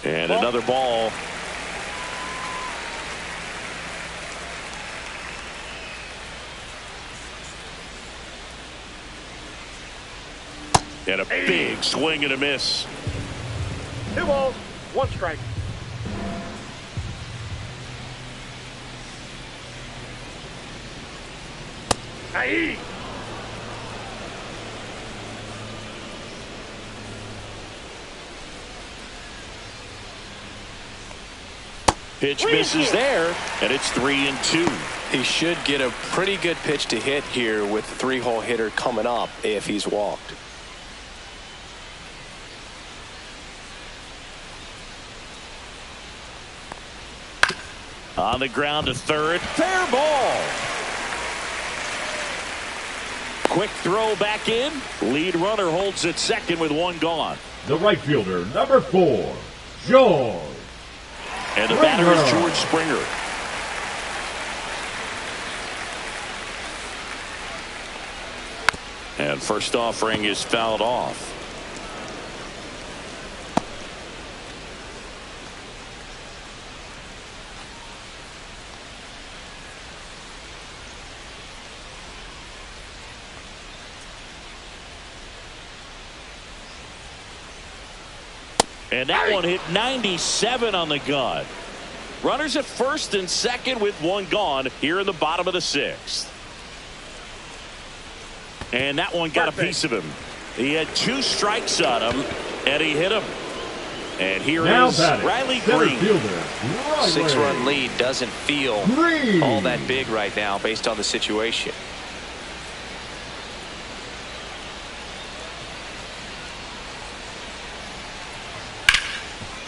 And another ball. And a big swing and a miss. 2 balls, 1 strike. Aye. Pitch misses there, and it's 3-2. He should get a pretty good pitch to hit here with the 3-hole hitter coming up if he's walked. On the ground to third. Fair ball. Quick throw back in. Lead runner holds at second with 1 gone. The right fielder, number 4, George. And the batter is George Springer. And first offering is fouled off. And that one hit 97 on the gun. Runners at first and second with 1 gone here in the bottom of the 6th. And that one got a piece of him. He had 2 strikes on him, and he hit him. And here is Riley Green. 6-run lead doesn't feel all that big right now based on the situation.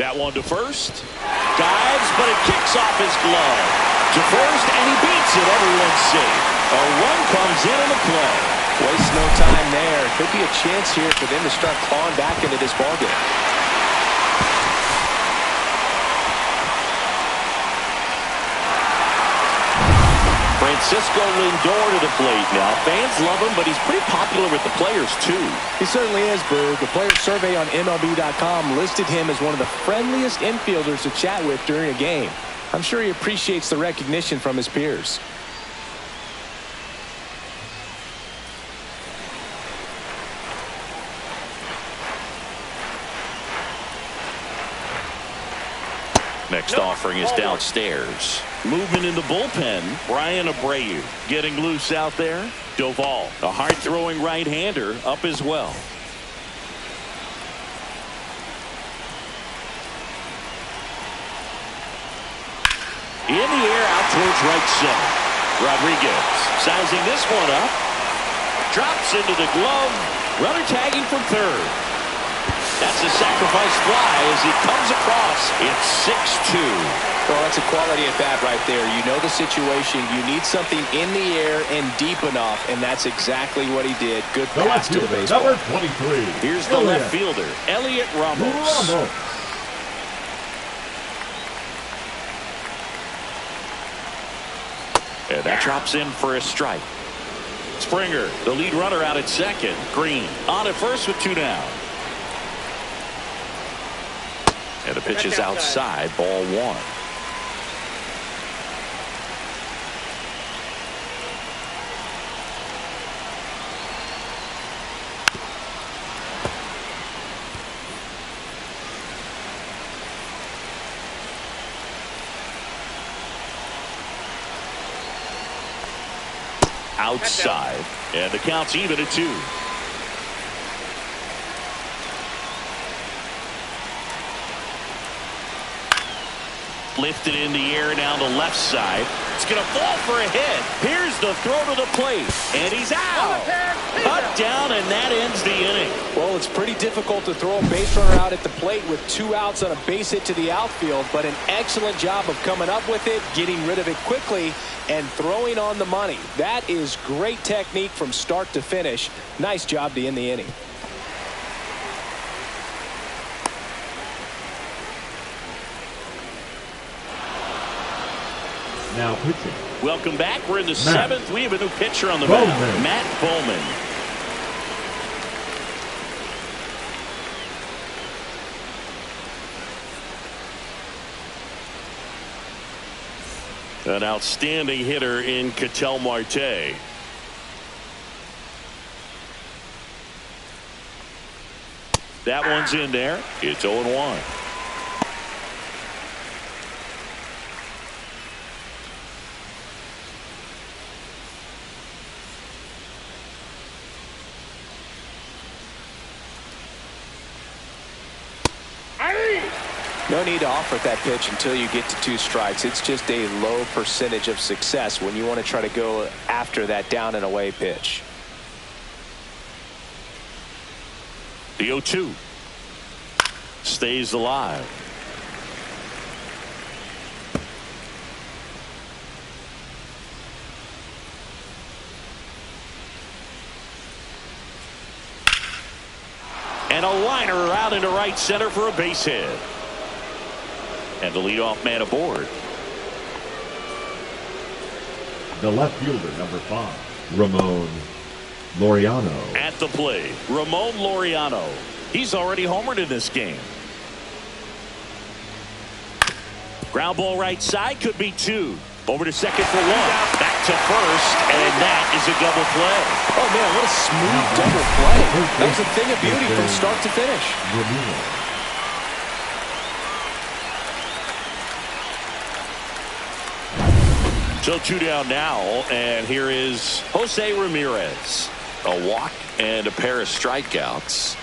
That one to first. Dives, but it kicks off his glove. To first, and he beats it. Everyone's safe. A run comes in on the play. Waste no time there. Could be a chance here for them to start clawing back into this ballgame. Francisco Lindor to the plate now. Fans love him, but he's pretty popular with the players, too. He certainly is, Boog. The player survey on MLB.com listed him as one of the friendliest infielders to chat with during a game. I'm sure he appreciates the recognition from his peers. Next offering is downstairs. Movement in the bullpen. Brian Abreu getting loose out there. Doval, a hard-throwing right-hander, up as well. In the air, out towards right center. Rodriguez sizing this one up. Drops into the glove. Runner tagging from third. That's the sacrifice fly as he comes across. It's 6-2. Well, that's a quality at bat right there. You know the situation. You need something in the air and deep enough, and that's exactly what he did. Good pass to the baseball. Number 23. Here's the left fielder, Elliot Ramos. And that drops in for a strike. Springer, the lead runner, out at second. Green on at first with 2 down. And the pitch is outside, ball 1. Outside, and the count's even at 2. Lifted in the air down the left side. It's going to fall for a hit. Here's the throw to the plate, and he's out. Cut down, and that ends the inning. Well, it's pretty difficult to throw a base runner out at the plate with 2 outs on a base hit to the outfield, but an excellent job of coming up with it, getting rid of it quickly, and throwing on the money. That is great technique from start to finish. Nice job to end the inning. Now pitching. Welcome back. We're in the 7th. We have a new pitcher on the mound, Matt Bowman. An outstanding hitter in Ketel Marte. That one's in there. It's 0-1. No need to offer that pitch until you get to 2 strikes. It's just a low percentage of success when you want to try to go after that down and away pitch. The 0-2 stays alive. And a liner out into right center for a base hit. And the leadoff man aboard. The left fielder, number 5, Ramon Laureano. At the plate, Ramon Laureano. He's already homered in this game. Ground ball right side, could be 2. Over to second for 1. Back to first, and that is a double play. Oh, man, what a smooth double play. That was a thing of beauty from start to finish. So 2 down now, and here is Jose Ramirez. A walk and a pair of strikeouts.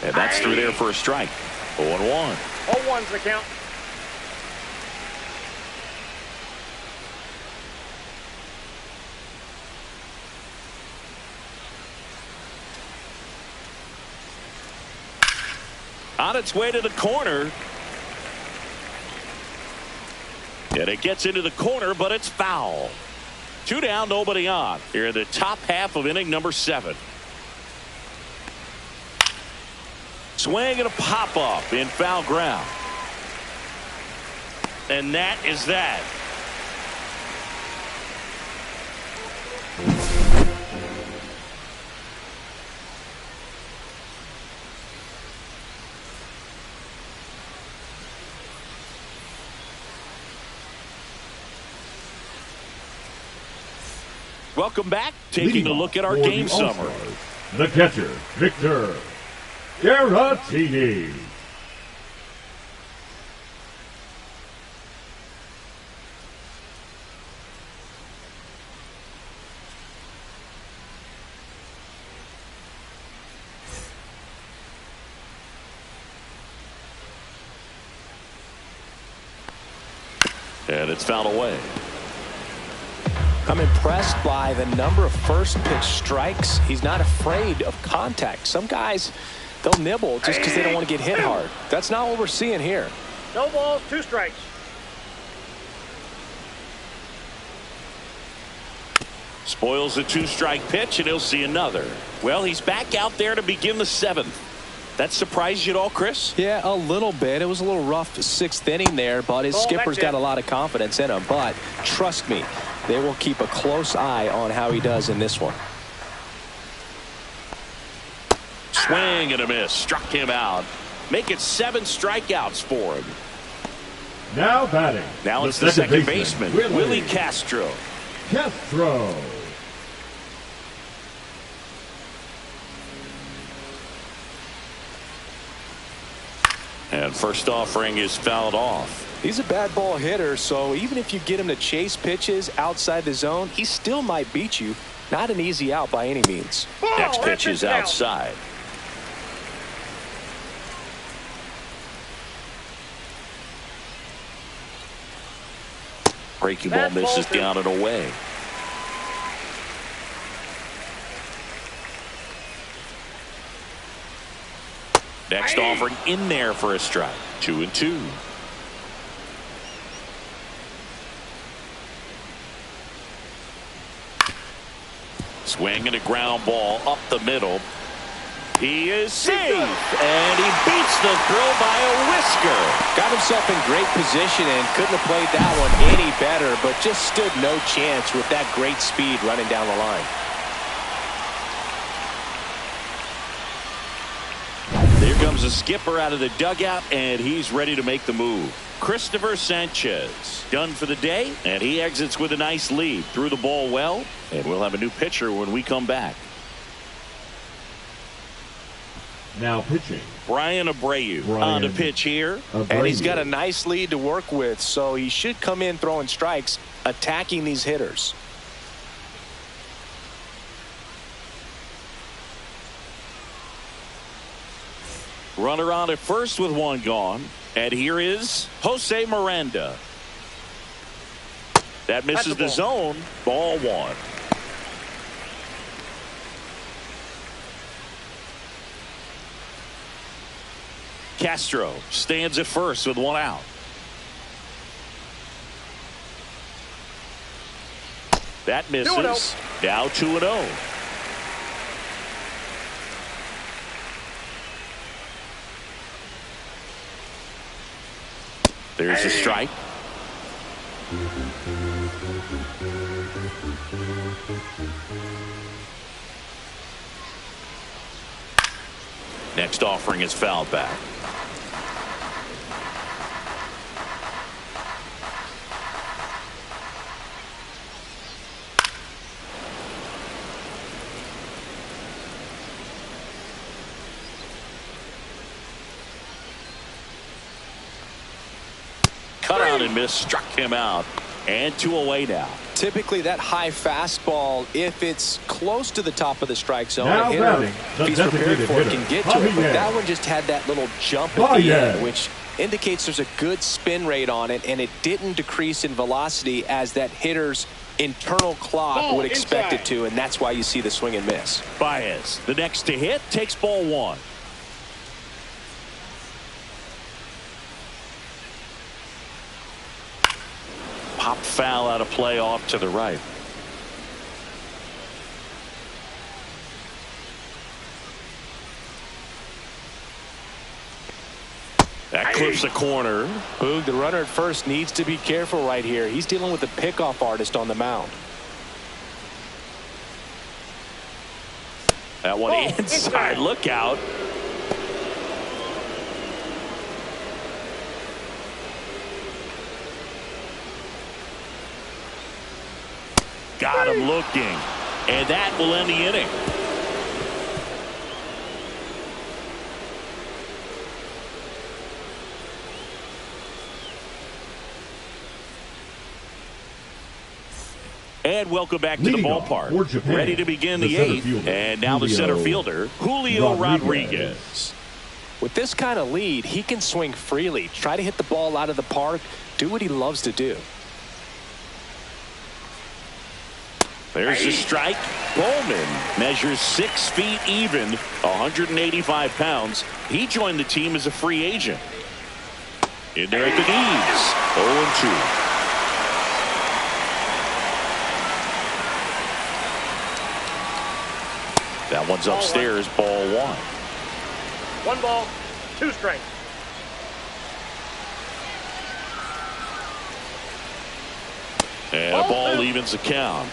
And that's through there for a strike. 0-1. 0-1's the count. On its way to the corner. And it gets into the corner, but it's foul. 2 down, nobody on. Here in the top half of inning number 7. Swing and a pop-up in foul ground. And that is that. Welcome back. Taking a look at our game summary. The catcher, Victor Caratini. And it's fouled away. I'm impressed by the number of first pitch strikes. He's not afraid of contact. Some guys, They'll nibble just because they don't want to get hit hard. That's not what we're seeing here. No balls, 2 strikes. Spoils the 2-strike pitch, and he'll see another. Well, he's back out there to begin the 7th. That surprised you at all, Chris? Yeah, a little bit. It was a little rough 6th inning there, but his skipper's got a lot of confidence in him. But trust me, they will keep a close eye on how he does in this one. Swing and a miss. Struck him out. Make it 7 strikeouts for him. Now batting. Now it's the second baseman, Willie Castro. And first offering is fouled off. He's a bad ball hitter, so even if you get him to chase pitches outside the zone, he still might beat you. Not an easy out by any means. Next pitch is outside. Breaking ball misses down and away. Next offering in there for a strike. 2-2. Swing and a ground ball up the middle. He is safe, and he beats the throw by a whisker. Got himself in great position and couldn't have played that one any better, but just stood no chance with that great speed running down the line. Here comes the skipper out of the dugout, and he's ready to make the move. Christopher Sanchez done for the day, and he exits with a nice lead. Threw the ball well, and we'll have a new pitcher when we come back. Now pitching. Brian Abreu on the pitch here. And he's got a nice lead to work with, so he should come in throwing strikes, attacking these hitters. Runner on at first with 1 gone. And here is Jose Miranda. That misses the zone. Ball 1. Castro stands at first with 1 out. That misses. Now 2-0. There's a strike. Next offering is fouled back. Cut out and miss, struck him out, and 2 away now. Typically that high fastball, if it's close to the top of the strike zone, now a hitter, if he's prepared for it, can get to it. But that one just had that little jump at the end, which indicates there's a good spin rate on it, and it didn't decrease in velocity as that hitter's internal clock would expect it to, and that's why you see the swing and miss. Baez, the next to hit, takes ball 1. Pop foul out of play off to the right. That clips the corner. Boog, the runner at first needs to be careful right here. He's dealing with a pickoff artist on the mound. That one inside. Look out. Got him looking, and that will end the inning. And welcome back to the ballpark. Ready to begin the 8th, and now the center fielder, Julio Rodriguez. With this kind of lead, he can swing freely, try to hit the ball out of the park, do what he loves to do. There's a strike. Bowman measures 6 feet even, 185 pounds. He joined the team as a free agent. In there at the knees, 0-2. That one's upstairs, ball 1. 1 ball, 2 strikes. And a ball evens the count.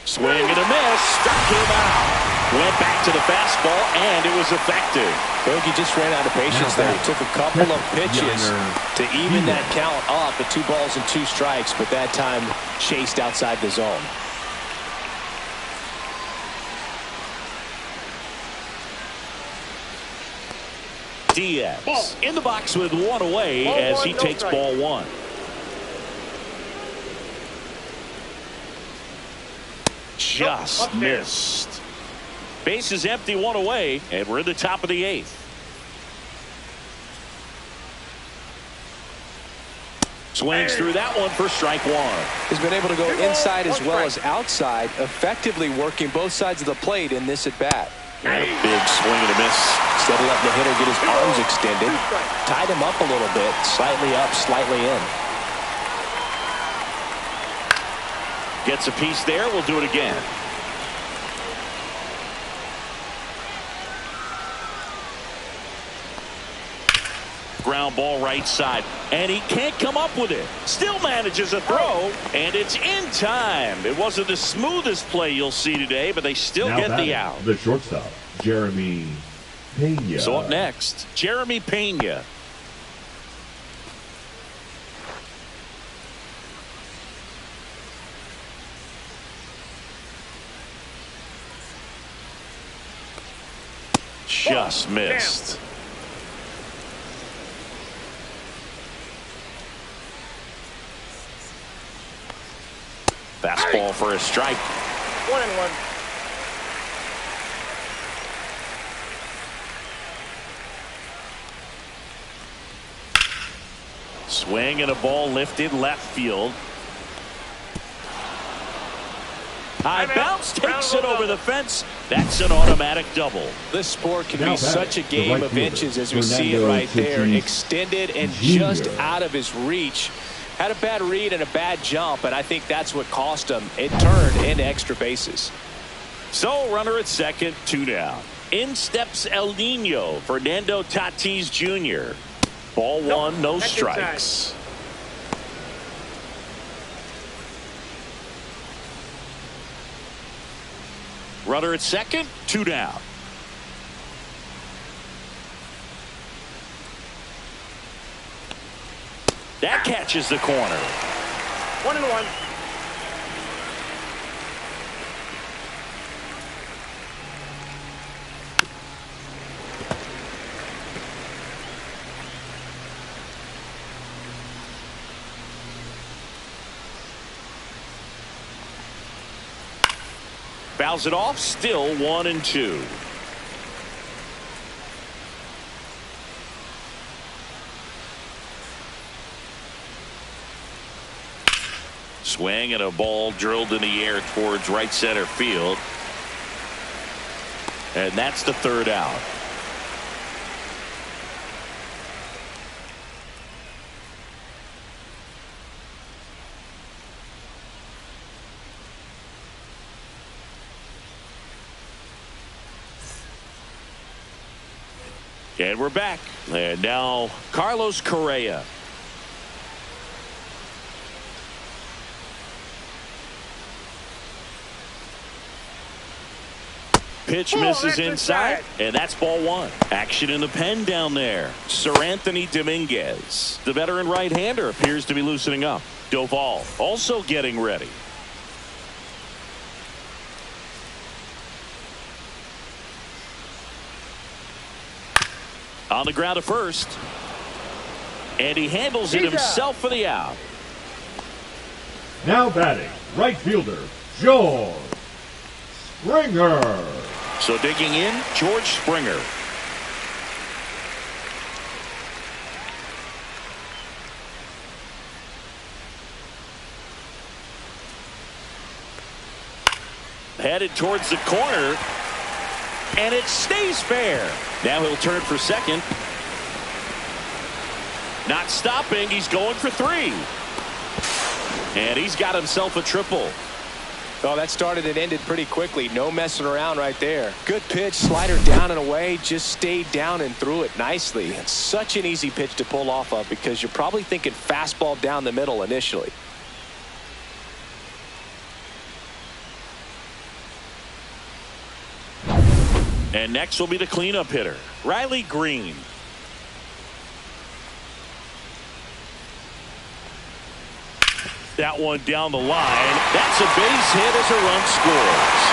Swing and a miss. Struck him out. Went back to the fastball, and it was effective. I think he just ran out of patience there. He took a couple of pitches to even that count up at 2 balls and 2 strikes, but that time chased outside the zone. Diaz in the box with 1 away as he takes ball 1. Just missed. Base is empty, 1 away, and we're in the top of the 8th. Swings through that one for strike 1. He's been able to go inside as well as outside, effectively working both sides of the plate in this at bat. And a big swing and a miss. Instead of letting the hitter get his arms extended, tied him up a little bit, slightly up, slightly in. Gets a piece there. We'll do it again. Ground ball right side, and he can't come up with it. Still manages a throw, and it's in time. It wasn't the smoothest play you'll see today, but they still get the out. The shortstop, Jeremy Pena. So up next, Jeremy Pena. Just missed. Fastball for a strike. 1-1. Swing and a ball lifted left field. High bounce takes it over the fence. That's an automatic double. This sport can be such a game of inches as we see it right there. Extended and just out of his reach. Had a bad read and a bad jump, and I think that's what cost him. It turned into extra bases. So runner at second, 2 down. In steps El Nino, Fernando Tatis Jr. Ball 1, no strikes. Runner at second, 2 down. That catches the corner. 1-1. Fouls it off, still 1-2. Swing and a ball drilled in the air towards right center field. And that's the 3rd out. And we're back. And now Carlos Correa. Pitch misses inside, and that's ball 1. Action in the pen down there. Sir Anthony Dominguez. The veteran right-hander appears to be loosening up. Doval also getting ready. On the ground to first. And he handles it himself for the out. Now batting, right fielder, George Springer. So digging in, George Springer. headed towards the corner, and it stays fair. Now he'll turn for second. Not stopping. He's going for three. And he's got himself a triple. Oh, that started and ended pretty quickly. No messing around right there. Good pitch, slider down and away. Just stayed down and threw it nicely. It's such an easy pitch to pull off of because you're probably thinking fastball down the middle initially. And next will be the cleanup hitter, Riley Green. That one down the line. That's a base hit as a run scores.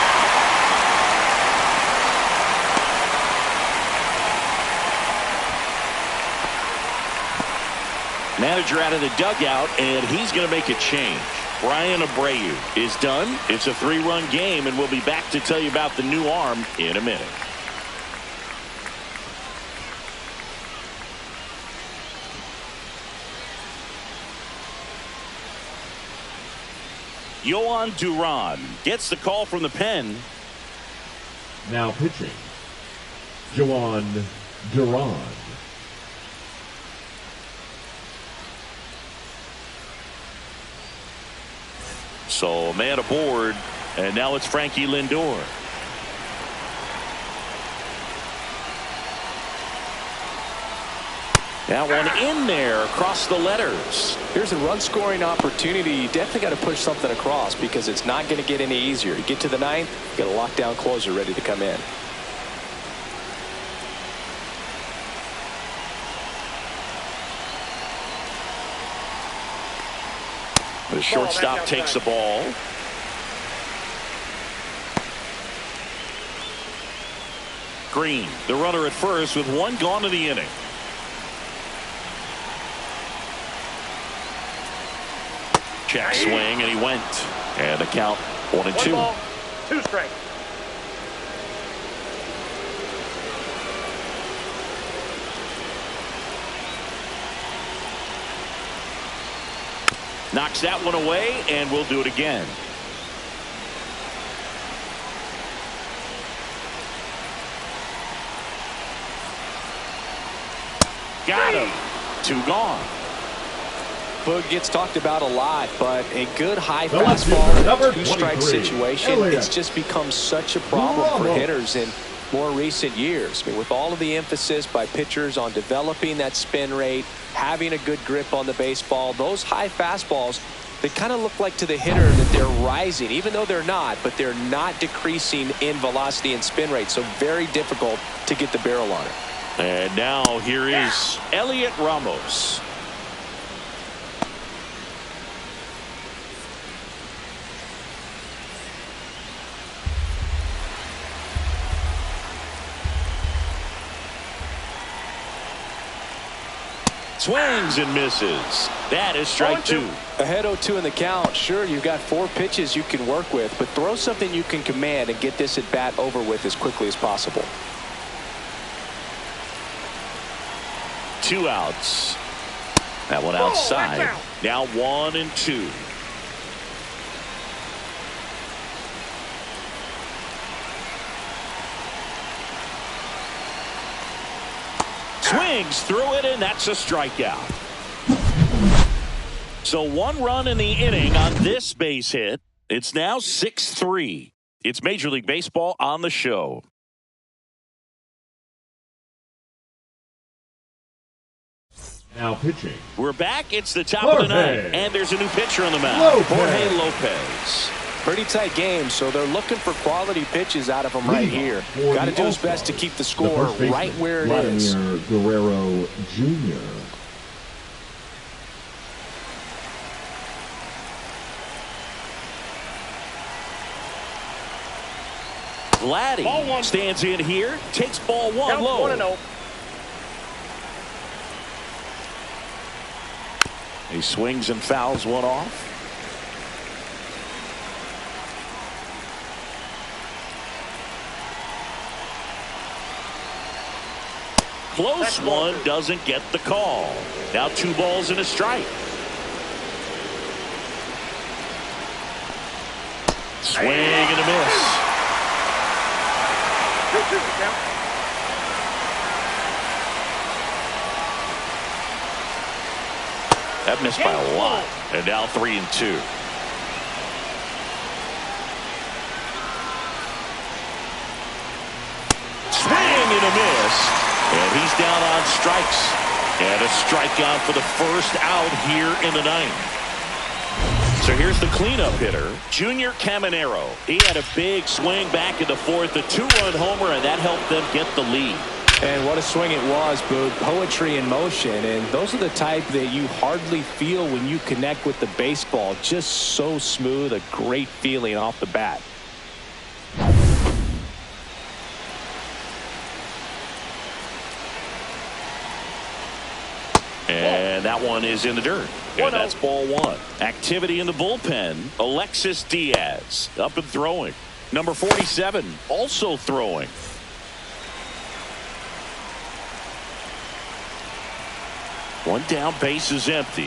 Manager out of the dugout, and he's going to make a change. Brian Abreu is done. It's a 3-run game, and we'll be back to tell you about the new arm in a minute. Yohan Duran gets the call from the pen. Now pitching, Yohan Duran. So a man aboard, and now it's Frankie Lindor. That one in there across the letters. Here's a run scoring opportunity. You definitely got to push something across because it's not going to get any easier. You get to the ninth, you got a lockdown closer ready to come in. The shortstop takes the ball. Green, the runner at first with one gone in the inning. Check swing, and he went. And the count 1-2. 1 ball, 2 strikes. Knocks that one away, and we'll do it again. Got him. 2 gone. Boog gets talked about a lot, but a good high fastball, 2-strike situation, it's just become such a problem for hitters in more recent years. I mean, with all of the emphasis by pitchers on developing that spin rate, having a good grip on the baseball, those high fastballs, they kind of look like to the hitter that they're rising, even though they're not, but they're not decreasing in velocity and spin rate. So very difficult to get the barrel on it. And now here is Elliot Ramos. Swings and misses. That is strike 2. Ahead 0-2 in the count. Sure, you've got 4 pitches you can work with, but throw something you can command and get this at bat over with as quickly as possible. 2 outs. That one outside. Now 1-2. Swings through it, and that's a strikeout. So 1 run in the inning on this base hit. It's now 6-3. It's Major League Baseball on the show. Now pitching. We're back. It's the top of the ninth, and there's a new pitcher on the mound. Jorge Lopez. Pretty tight game, so they're looking for quality pitches out of him right here. Got to do his best to keep the score right where it is. Guerrero Jr. Vladdy stands in here, takes ball 1 low. 1-0. He swings and fouls one off. Close one, doesn't get the call. Now 2 balls and a strike. Swing and a miss. 2-2 count. That missed by a lot. And now 3-2. Swing and a miss. And he's down on strikes. And a strikeout for the first out here in the ninth. So here's the cleanup hitter, Junior Caminero. He had a big swing back in the fourth, a 2-run homer, and that helped them get the lead. And what a swing it was, Boog. Poetry in motion. And those are the type that you hardly feel when you connect with the baseball. Just so smooth, a great feeling off the bat. And that one is in the dirt. And that's ball one. Activity in the bullpen. Alexis Diaz up and throwing. Number 47 also throwing. One down, base is empty.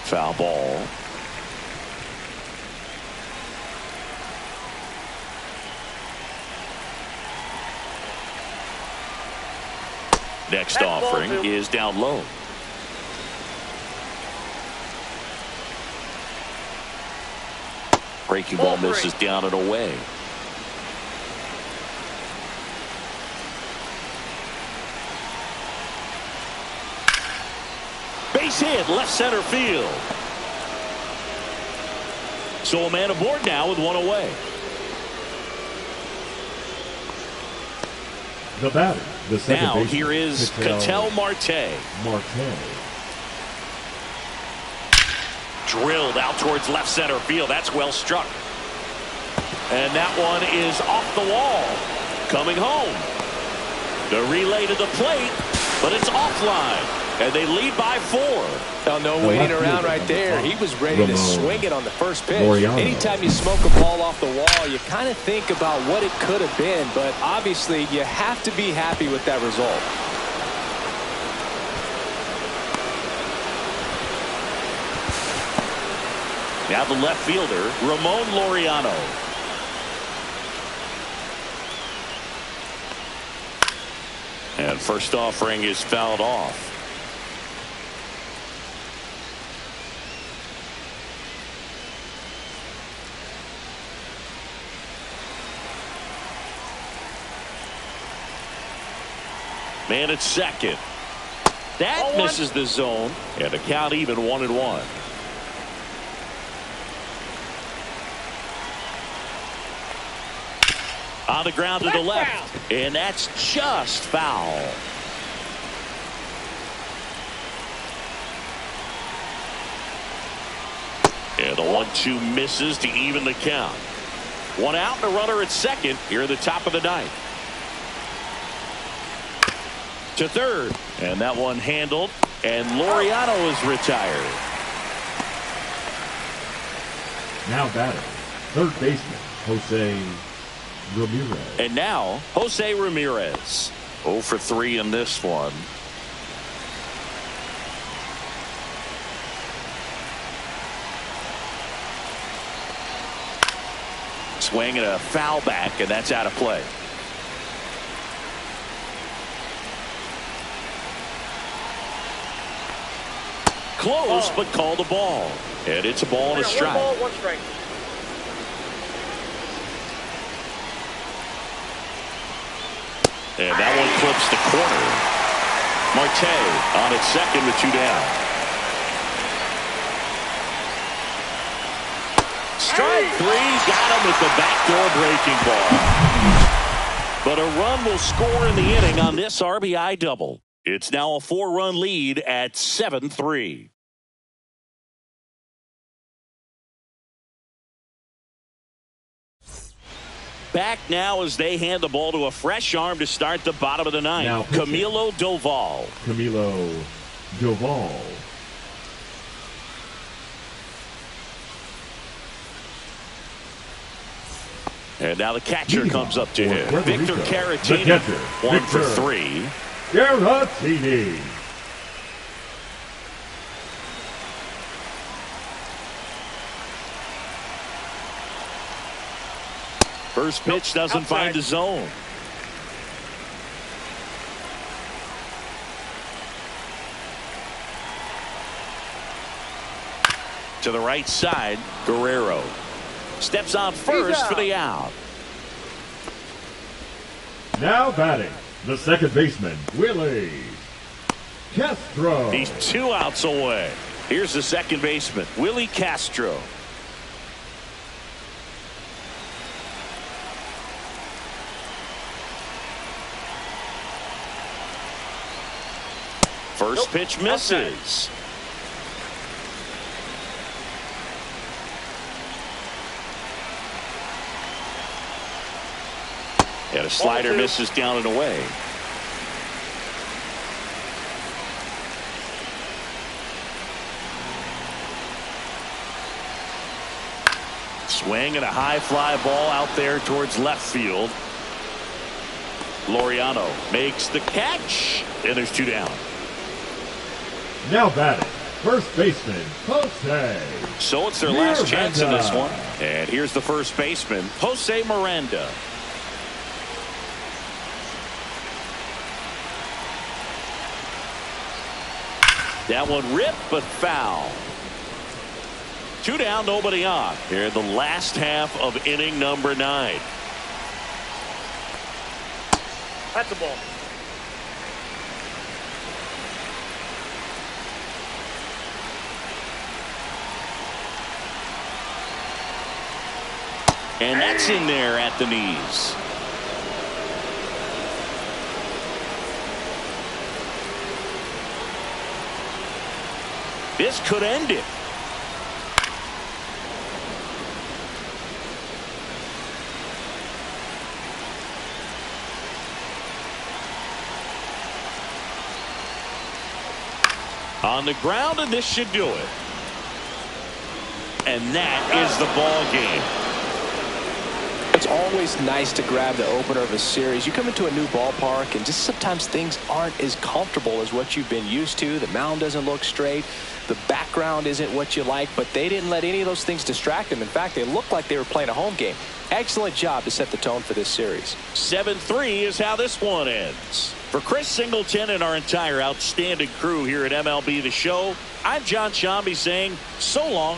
Foul ball. Next offering is down low. Breaking ball misses down and away. Base hit, left center field. So a man aboard now with one away. The batter, the second now baseman, here is Ketel Marte. Drilled out towards left center field. That's well struck. And that one is off the wall. Coming home. The relay to the plate, but it's offline. And they lead by 4. Oh, no waiting around right there. He was ready to swing it on the first pitch. Anytime you smoke a ball off the wall, you kind of think about what it could have been. But obviously, you have to be happy with that result. Now the left fielder, Ramon Laureano. And first offering is fouled off. Man at second. That misses the zone. And the count even 1-1. On the ground to the left. And that's just foul. And the 1-2 misses to even the count. One out and a runner at second here at the top of the ninth. To third. And that one handled. And Laureano is retired. Now batting, third baseman, Jose Ramirez. And now, Jose Ramirez. 0 for 3 in this one. Swing and a foul back, and that's out of play. Close, but called a ball. And it's a ball and a strike. 1 ball, 1 strike. And that one clips the corner. Marte on its second with 2 down. Strike 3. Got him with the backdoor breaking ball. But a run will score in the inning on this RBI double. It's now a 4-run lead at 7-3. Back now as they hand the ball to a fresh arm to start the bottom of the ninth. Camilo Doval. And now the catcher comes up to him. Victor Caratini. 1 for 3. Caratini. First pitch doesn't find the zone. To the right side, Guerrero steps on first for the out. Now batting, the second baseman, Willie Castro. He's 2 outs away. Here's the second baseman, Willie Castro. First pitch misses. And a slider misses down and away. Swing and a high fly ball out there towards left field. Laureano makes the catch, and there's 2 down. Now batting, first baseman, Jose. So it's their last chance in this one. And here's the first baseman, Jose Miranda. That one ripped, but foul. 2 down, nobody on. Here in the last half of inning number 9. That's the ball. And that's in there at the knees. This could end it. On the ground, and this should do it. And that is the ball game. It's always nice to grab the opener of a series. You come into a new ballpark and just sometimes things aren't as comfortable as what you've been used to. The mound doesn't look straight. The background isn't what you like, but they didn't let any of those things distract them. In fact, they looked like they were playing a home game. Excellent job to set the tone for this series. 7-3 is how this one ends. For Chris Singleton and our entire outstanding crew here at MLB The Show, I'm John Shambi saying so long.